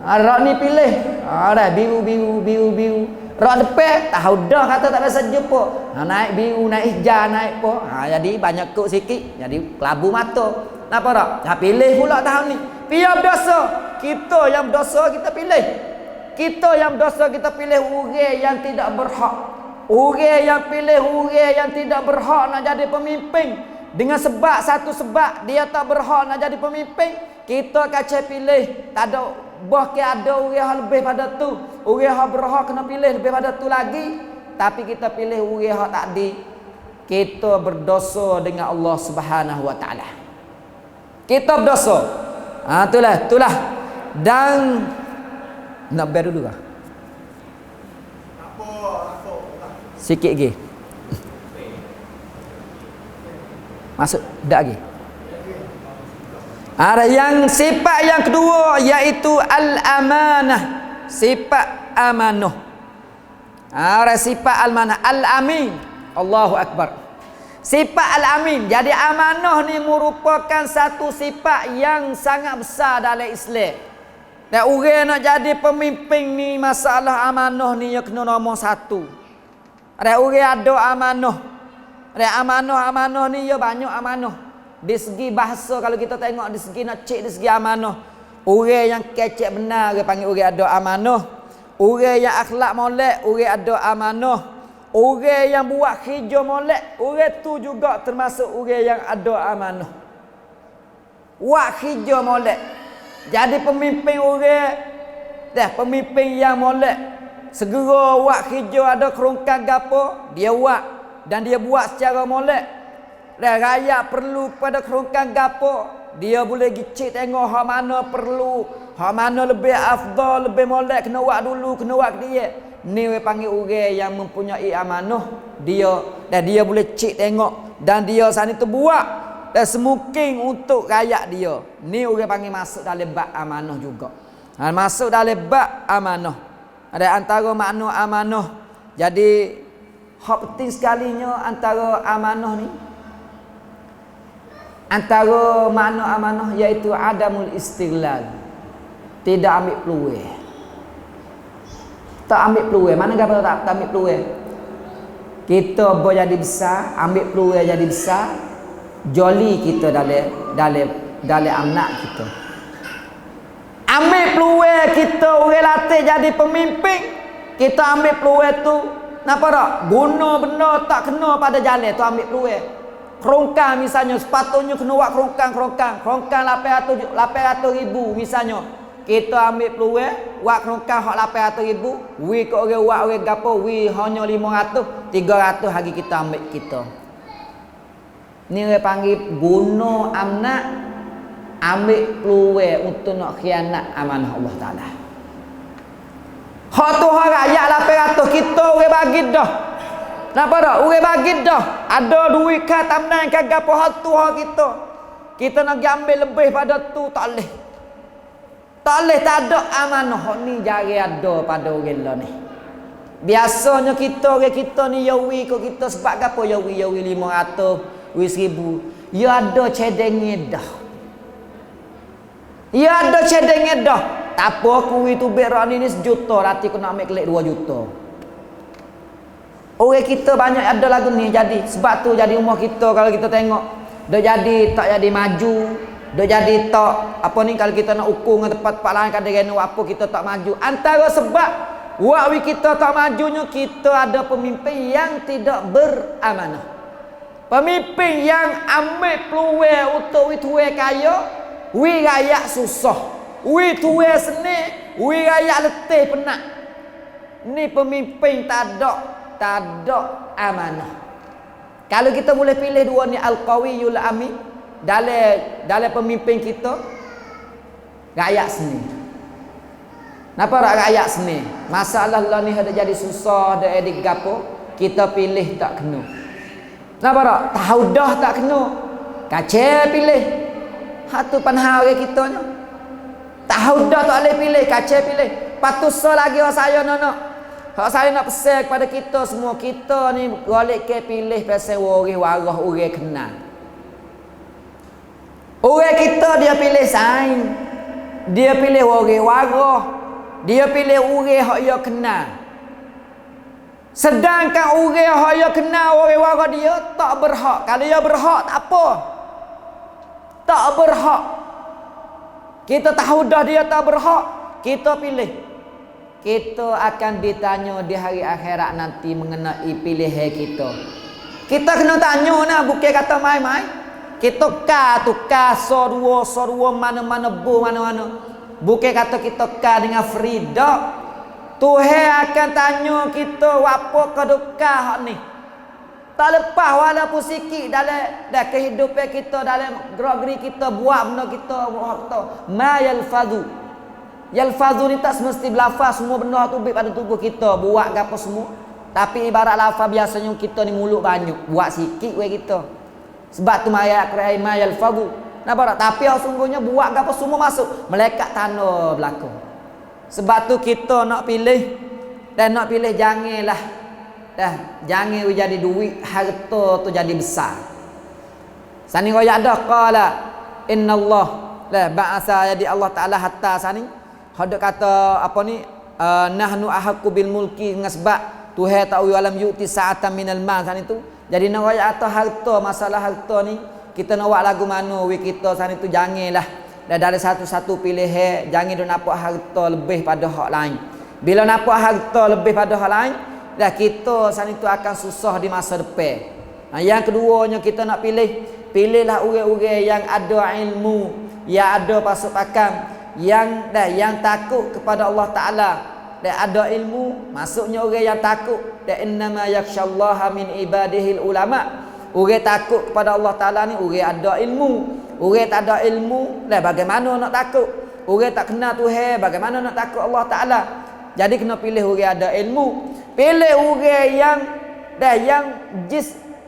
Rak ni pilih. Dah biru. Rak depan tahu dah kata tak biasa jumpa. Naik biru, naik hijau, naik apa. Jadi banyak kok sikit. Jadi kelabu mata. Napa tak? Pilih pula tahun ni. Biar berdosa. Kita yang berdosa kita pilih. Kita yang berdosa kita pilih orang yang tidak berhak. Orang yang pilih orang yang tidak berhak nak jadi pemimpin. Dengan satu sebab dia tak berhak nak jadi pemimpin, kita kacau pilih. Tak ada bahkan ada orang yang lebih pada tu. Orang yang berhak kena pilih lebih pada tu lagi. Tapi kita pilih orang yang tak di. Kita berdosa dengan Allah Subhanahu Wa Taala. Kita berdosa. Itulah. Dan nak bayar dulu kah? Sikit lagi. Masuk dak lagi. Ada yang sifat yang kedua iaitu al-amanah. Sifat amanah. Ada sifat al-amanah, al-amin. Allahu akbar. Sifat al-amin. Jadi amanah ni merupakan satu sifat yang sangat besar dalam Islam. Dan orang nak jadi pemimpin ni masalah amanah ni yang kena nombor satu. Ada orang ada amanah. Ada amanah ni ya banyak amanah. Di segi bahasa kalau kita tengok di segi nak cek di segi amanah. Orang yang kecek benar dia panggil orang ada amanah. Orang yang akhlak molek orang ada amanah. Orang yang buat kerja molek orang tu juga termasuk orang yang ada amanah. Buat kerja molek. Jadi pemimpin orang pemimpin yang molek segera buat kerja ada kerongkang gapo dia buat dan dia buat secara molek. Dan rakyat perlu pada kerongkang gapo dia boleh gicit tengok hak mana perlu, hak mana lebih afdal, lebih molek kena buat dulu, kena buat dia. Ni we panggil orang yang mempunyai amanah dia dan dia boleh cik tengok dan dia sana tu buat dan semungkin untuk rakyat dia. Ni orang panggil masuk dalam bab amanah juga. Masuk dalam bab amanah. Ada antara makna amanah. Jadi hak penting sekalinya antara amanah ni. Antara makna amanah iaitu adamul istighlal. Tidak ambil peluang. Tak ambil peluang. Mana kata tak ambil peluang? Kita boleh jadi besar, ambil peluang jadi besar. Joli kita dalam anak kita. Ambil peluang kita orang latih jadi pemimpin. Kita ambil peluang tu. Nampak tak? Guna benda tak kena pada jalan tu ambil peluang. Kerongkang misalnya sepatutnya kena buat kerongkang 800,000 misalnya. Kita ambil peluang buat kerongkang hak 800,000. We ke orang buat orang gapo we hanya 500, 300 hari kita ambil kita. Ni orang panggil guna amanah, ambil peluang untuk nak khianat amanah Allah Taala. Hak tu hak rakyat 800 kita orang bagi dah. Napa dak? Orang bagi dah. Ada duit ka tamnan ka gapo hal tu hak kita. Kita nak ambil lebih pada tu tak leh. Tak leh, tak ada amanah ni jari ada pada orang lah ni. Biasanya orang kita ni yawi kok kita sebab gapo yawi 500, 1000. Ya ada cedengnya dah. Ya ada cedengnya dah. Tak apa aku itu berak ni 1 juta, nanti aku nak ambil kelik 2 juta. Orang kita banyak ada lagu ni jadi. Sebab tu jadi umur kita kalau kita tengok dah jadi tak jadi maju. Dia jadi tak apa ni kalau kita nak ukur dengan tempat-tempat lain kadang-kadang apa kita tak maju. Antara sebab waktu kita tak majunya kita ada pemimpin yang tidak beramanah. Pemimpin yang ambil peluang untuk tuai kaya, wi rakyat susah. Wi tuai seni, wi rakyat letih penat. Ni pemimpin tak ada amanah. Kalau kita boleh pilih dua ni al-qawiyul amin, dalam pemimpin kita rakyat seni. Napa rakyat seni? Masalah lah ni ada jadi susah, ada edik gapo, kita pilih tak kena. Napa tak? Tahu dah tak kena. Kacau pilih. Hak tu panhal kita nya. Tahu dah tak boleh pilih, kacau pilih. Patut lagi saya nak. Hak saya nak pesan kepada kita semua, kita ni golek ke pilih pasal orang warah orang kenal. Orang kita dia pilih saing. Dia pilih orang warah. Dia pilih orang hak dia kenal. Sedangkan orang hak dia kenal orang warah dia tak berhak. Kalau dia berhak tak apa. Tak berhak. Kita tahu dah dia tak berhak, kita pilih. Kita akan ditanya di hari akhirat nanti mengenai pilihan kita. Kita kena tanya nah, bukan kata main-main. Kita tukar so dua mana-mana bu mana-mana. Bukan kata kita dengan free dak. Tuhan akan tanya kita apa kedukah hak ni. Tak lepas walaupun sikit dalam kehidupan kita, dalam gerak-gerik kita, buat benda kita, buat kita. Ma yalfadhu. Yalfadhu ni tak semesti berlafaz semua benda tu pada tubuh kita, buat apa semua. Tapi ibarat lafaz biasanya kita ni mulut banyak, buat sikit we kita. Sebab tu ayat Quran ma yalfadhu. Nampak tak? Tapi sungguhnya buat apa semua masuk malaikat tanda berlaku. Sebab tu kita nak pilih dan nak pilih janganlah jangan jadi duit harta tu jadi besar. Sani royak dah qala innallah la ba'asa jadi Allah Taala hatta sani hendak kata apa ni nahnu ahaqqu bil mulki dengan sebab Tuhan tahu alam yu'ti sa'atan minal mal sani tu. Jadi nak royak atau harta, masalah harta ni kita nak buat lagu mana we kita sani tu janganlah dan dari satu-satu pilihan jangan duk nampak harta lebih pada hak lain. Bila nampak harta lebih pada hak lain dah kita sana itu akan susah di masa depan. Yang keduanya kita nak pilihlah orang-orang yang ada ilmu, yang ada pasuk pakam, yang takut kepada Allah Taala. Dan ada ilmu, maksudnya orang yang takut. Dan innama yakhshallaha min ibadihil ulama. Orang takut kepada Allah Taala ni orang ada ilmu. Orang tak ada ilmu, bagaimana nak takut? Orang tak kenal Tuhan, bagaimana nak takut Allah Taala? Jadi kena pilih orang ada ilmu. Pilih orang yang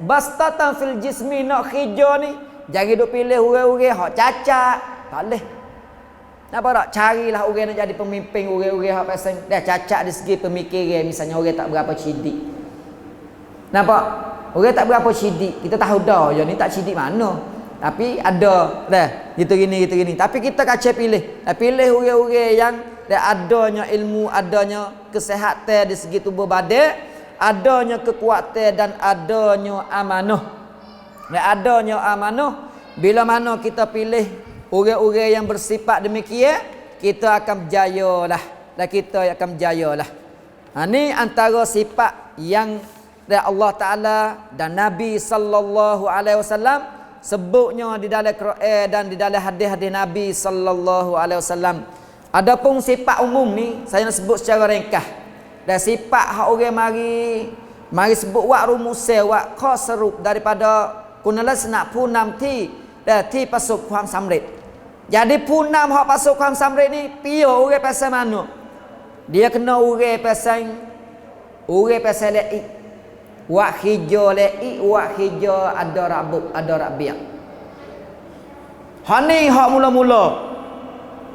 bastatan fil jismi nak hijau ni. Jangan duk pilih orang-orang hak cacat. Tak boleh. Nampak tak? Carilah orang nak jadi pemimpin, orang-orang hak pasal dah cacat dari segi pemikiran, misalnya orang tak berapa cerdik. Nampak? Orang tak berapa cerdik. Kita tahu dah yang ni tak cerdik mana. Tapi ada gitu gini. Tapi kita kacau pilih. Pilih orang-orang yang adanya ilmu, adanya kesihatan di segi tubuh badan, adanya kekuatan dan adanya amanah. Adanya amanah. Bila mana kita pilih orang-orang yang bersifat demikian, kita akan berjaya lah. Dan kita akan berjaya lah. Ni antara sifat yang Allah Ta'ala dan Nabi sallallahu alaihi wasallam sebutnya di dalam Quran dan di dalam hadis-hadis Nabi sallallahu alaihi wasallam. Adapun sifat umum ni saya nak sebut secara ringkas. Dan sifat hak orang mari sebut wak rumusai wak khasrup daripada kunalas nak punam ti pasuk kuam samrit. Jadi punam hak pasuk kuam samrit ni pio orang pasal mana? Dia kena orang pasal laik. Wak hijau lei, wak hijau ada rabuk, ada rabiak. Hani hak mula-mula.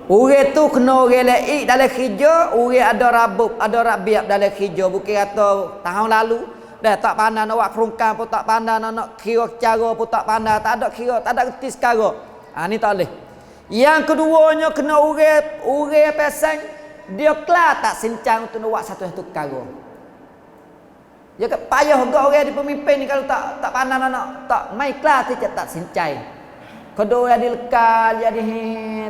Orang tu kena orang lei dalam hijau, orang ada rabuk, ada rabiak dalam hijau. Bukan kata tahun lalu dah tak pandai nak buat kerungkang pun tak pandai nak kira cara pun tak pandai, tak ada kira, tak ada reti sekarang. Ni tak boleh. Yang keduanya kena orang pasang dia kelar tak sincang untuk nak buat satu-satu perkara. Ya ke payah gak orang di pemimpin ni kalau tak pandai nak tak mai kelar tak sincai. Kedua jadi lekal, jadi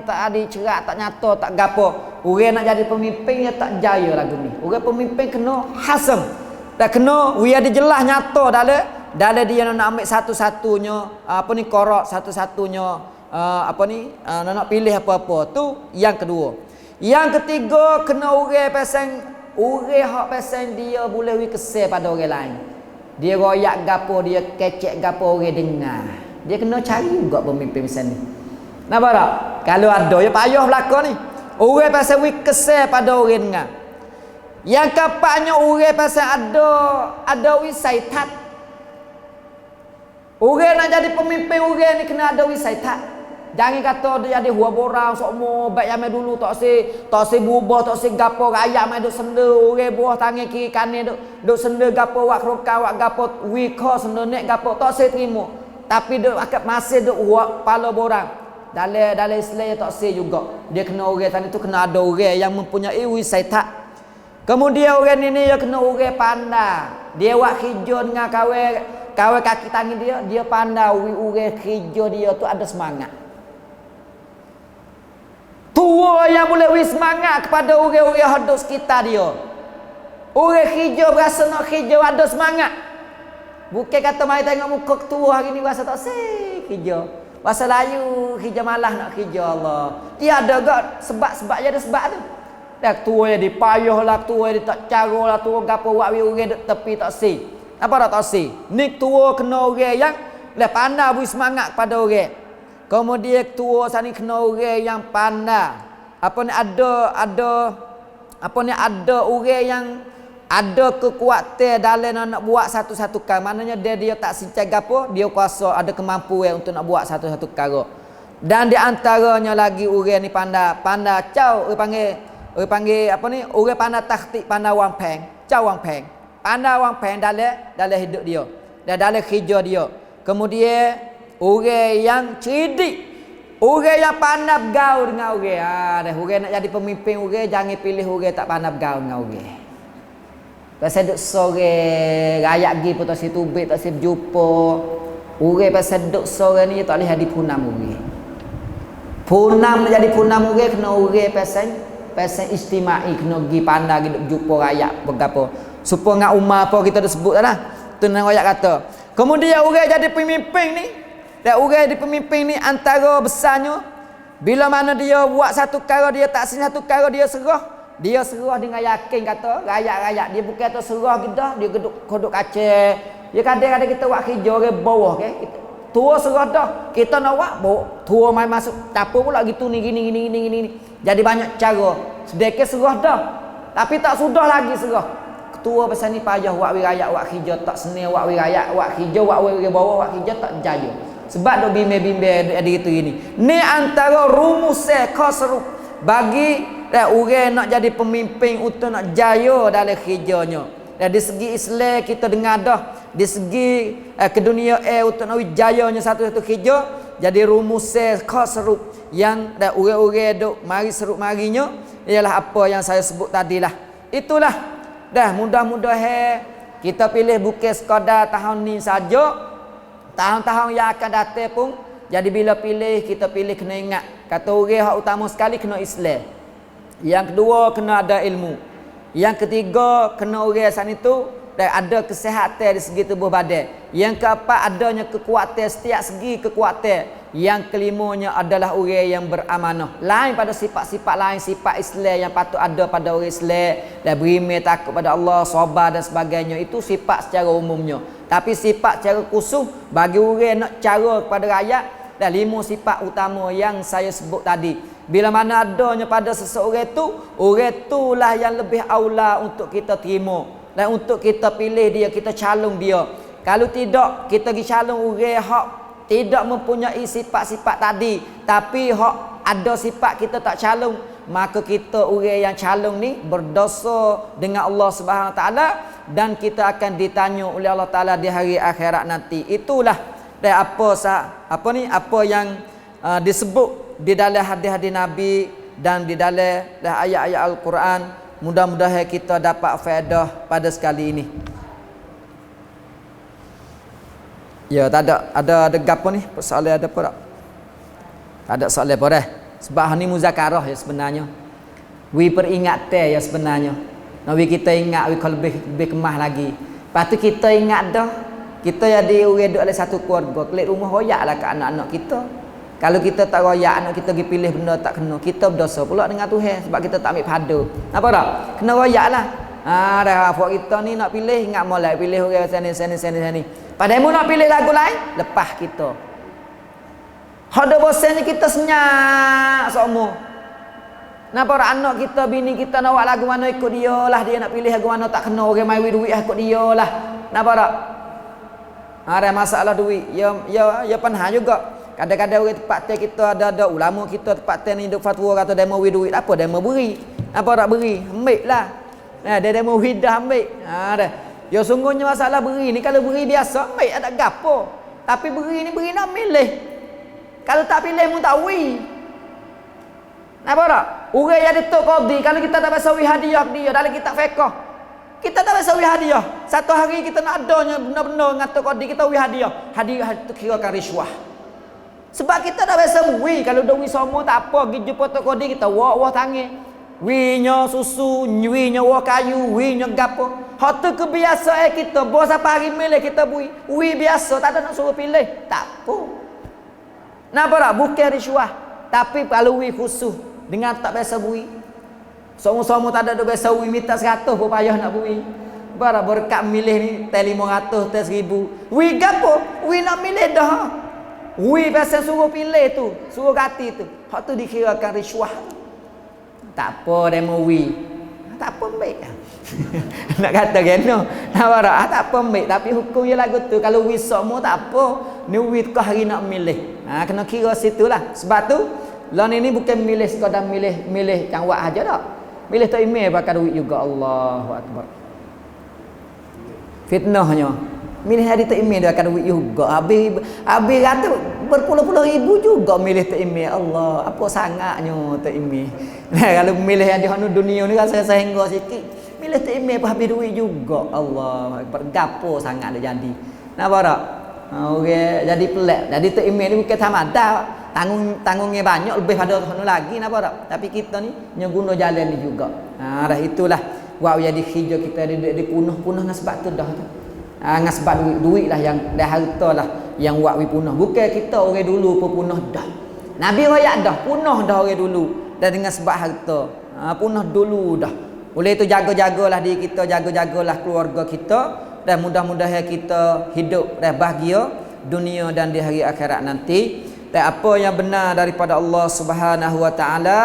tak ada cerak, tak nyata, tak gapo. Orang nak jadi pemimpin dia tak jaya lagu ni. Orang pemimpin kena hasam. Dan kena dia jelas nyata dalam dia nak ambil satu-satunya korok satu-satunya nak pilih apa-apa. Tu yang kedua. Yang ketiga kena orang hak pasang dia boleh kesal pada orang lain. Dia royak gapo, dia kecek gapo orang dengar. Dia kena cari juga pemimpin macam ni. Nampak tak? Kalau ada ya payah belaka ni. Orang pasal kesal pada orang dengar. Yang keempatnya orang pasal ada wisaitat. Orang nak jadi pemimpin orang ni kena ada wisaitat. Jangan kata dia jadi hua borang sokmo baik yang dulu tak se berubah tak se gapo rakyat mai duk senda orang buah tangan kiri kanan duk senda gapo wak krokau wak gapo wiko senda nek gapo tak se terima. Tapi duk akak masih duk hua pala borang. Dalam Islam tak se juga. Dia kena orang tadi tu kena ada orang yang mempunyai wisaitat. Kemudian orang ini dia kena orang pandai. Dia buat hijau dengan kawan kaki tangan dia pandai. Orang hijau dia tu ada semangat. Tua yang boleh semangat kepada orang-orang hidup sekitar dia. Orang hijau berasa nak hijau ada semangat. Bukan kata mari tengok muka ketua hari ni rasa tak hijau. Bahasa layu hijau malah nak hijau Allah. Dia ada gak sebab dia ada sebab tu. Dah tua dia payah lah, tua dia tak cara lah, tua gapo buat orang duk tepi tak si. Apa tak si? Ni tua kena orang yang pandai beri semangat kepada orang. Kemudian tua sani kena orang yang pandai. Ada orang yang ada kekuatan dalam nak buat satu-satu perkara. Maknanya dia tak sincai gapo, dia kuasa ada kemampuan untuk nak buat satu-satu perkara. Dan di antaranya lagi orang ni pandai cau orang pandai taktik, pandai wang peng, cau wang peng. Pandai wang peng dalam hidup dia. Dan dalam kerja dia. Kemudian orang yang cerdik, orang yang pandai bergaul dengan orang. Orang nak jadi pemimpin orang jangan pilih orang tak pandai bergaul dengan orang. Pasal duk sore rakyat pergi pun tak si tubik, tak si berjumpa. Orang pasal duk sore ni tak boleh jadi punam orang. Punam nak jadi punam orang kena orang pasal istimai, kena pergi pandai pergi duk jumpa rakyat bergapo. Supaya ngak umar apa kita dah sebut dah. Tu nang rakyat kata. Kemudian orang jadi pemimpin ni, dan orang jadi pemimpin ni antara besarnya bila mana dia buat satu perkara dia tak satu perkara dia serah dengan yakin kata rakyat-rakyat dia bukan tu serah kita dia geduk kacau. Dia kadang-kadang kita buat kerja orang bawah ke. Tua serah dah. Kita nak buat tua mai masuk dapur pula gitu ni gini. Jadi banyak cara. Sedekah serah dah. Tapi tak sudah lagi serah. Ketua pasal ni payah buat rakyat buat kerja tak seni buat rakyat buat kerja buat orang bawah buat kerja tak jaya. Sebab dok bimbang-bimbang ada gitu gini. Ni antara rumus khasru bagi orang nak jadi pemimpin untuk nak jaya dalam kerjanya. Dan di segi Islam kita dengar dah, di segi ke dunia untuk nak jayanya satu-satu kerja, jadi rumus khasru yang orang-orang dok mari seruk marinya ialah apa yang saya sebut tadilah. Itulah. Dah mudah-mudahan kita pilih bukan sekadar tahun ni saja. Tahun-tahun yang akan datang pun jadi bila pilih kita pilih kena ingat kata orang hak utama sekali kena Islam. Yang kedua kena ada ilmu. Yang ketiga kena orang sana itu dan ada kesihatan di segi tubuh badan. Yang keempat adanya kekuatan setiap segi kekuatan. Yang kelimanya adalah orang yang beramanah. Lain pada sifat-sifat lain, sifat Islam yang patut ada pada orang Islam dan berimeh takut pada Allah, sabar dan sebagainya. Itu sifat secara umumnya. Tapi sifat secara khusus bagi orang nak cara kepada rakyat dan 5 sifat utama yang saya sebut tadi. Bila mana adanya pada seseorang itu, orang itulah yang lebih aula untuk kita terima. dan untuk kita pilih dia, kita calon dia. Kalau tidak, kita pergi calon orang hak tidak mempunyai sifat-sifat tadi, tapi hak ada sifat kita tak calon, maka kita orang yang calon ni berdosa dengan Allah Subhanahu Wa Taala, dan kita akan ditanya oleh Allah Taala di hari akhirat nanti. Itulah dan apa yang disebut di dalam hadis-hadis Nabi dan di dalam ayat-ayat Al-Quran. Mudah-mudahan kita dapat faedah pada sekali ini. Ya, tak ada gapo ni? Soalan ada apa tak? Tak ada soalan apa dah. Sebab ni muzakarah ya sebenarnya. We peringatan ya sebenarnya. Nabi kita ingat we kalau lebih kemah lagi. Lepas tu kita ingat dah, kita jadi orang duduk dalam satu keluarga, kelik rumah royaklah ke anak-anak kita. Kalau kita tak royak, anak kita pergi pilih benda tak kena, kita berdosa pula dengan Tuhan sebab kita tak ambil pada. Apa tak? Kena royaklah. Dah apa kita ni nak pilih, ingat molek pilih orang sini. Padahal mu nak pilih lagu lain, lepas kita. Ada bosan kita senyap semua. Napa orang anak kita, bini kita nak buat lagu mana ikut dia lah, dia nak pilih lagu mana tak kena, orang mai duit ikut dia lah. Napa tak? Ada masalah duit. Ya panah juga. Kadang-kadang orang tempat kita ada ulama kita tempat ni duk fatwa kata demo duit, apa demo beri? Apa tak beri? Ambil lah. Dia demo hidah ambil. Dah. Ya sungguhnya masalah beri ni, kalau beri biasa ambil ada gapo. Tapi beri ni beri nak milih. Kalau tak pilih mu tak wi. Napa tak? Orang yang ditok qadi, kalau kita tak pasal wi hadiah dia dalam kitab fiqh. Kita tak pasal wi hadiah. Satu hari kita nak adanya benar-benar ngatok qadi kita wi hadiah. Hadiah itu kirakan riswah. Sebab kita dah biasa wi, kalau dah wi semua tak apa, pergi jumpa tok qadi kita wah tangan. Wi nya susu, wi nya wah kayu, wi nya gapo. Hak tu kebiasaan kita. Bos apa hari milih kita wi. Wi biasa, tak ada nak suruh pilih. Tak apa. Napa tak? Bukan riswah. Tapi kalau wi khusus dengan tak biasa wi. Semua tak ada biasa wi minta 100 pun payah nak wi. Bara berkat milih ni teh 500, teh 1000. Wi gapo? Wi nak milih dah. Wi pasal suruh pilih tu, suruh ganti tu. Hak tu dikirakan riswah. Tak apa demo wi. Tak apa baik. Nak kata kena. Tak apa baik, tapi hukum dia lagu tu. Kalau wi semua tak apa, ni wi kau hari nak milih. Kena kira situlah. Sebab tu lan ini bukan milih sekadar milih cangwak aja tak. Milih tak email pakai duit juga. Allahu akbar. Fitnahnya. Milih hari tak email dia akan duit juga. Habis kata berpuluh-puluh ribu juga milih tak email. Allah, apa sangatnya tak email. Kalau milih yang di dunia ni rasa sehingga sikit. Milih tak email habis duit juga. Allah, bergapo sangat dia jadi. Nampak tak? Okey, jadi pelik. Jadi tak email ni bukan sama ada. Tanggungnya banyak lebih pada tu lagi, nampak tak? Tapi kita ni guna jalan ni juga. Dah itulah buat jadi hijau kita di punah dengan sebab tu dah tu. Dengan sebab duit lah yang dah harta lah yang buat we punah. Bukan kita orang dulu pun punah dah. Nabi royak dah punah dah orang dulu. Dan dengan sebab harta. Punah dulu dah. Oleh itu jaga-jagalah diri kita, jaga-jagalah keluarga kita, dan mudah-mudahan kita hidup dan bahagia dunia dan di hari akhirat nanti. Dan apa yang benar daripada Allah Subhanahu Wa Taala,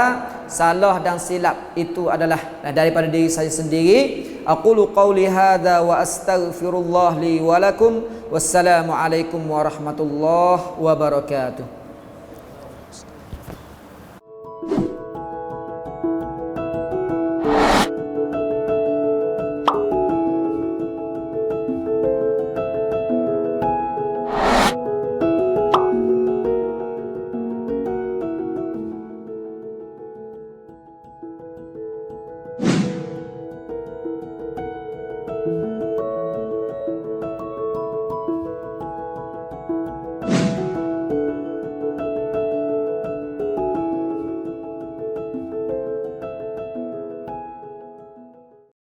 salah dan silap itu adalah daripada diri saya sendiri. Aqulu qawli hadza wa astaghfirullah li wa lakum. Wassalamu alaikum warahmatullahi wabarakatuh.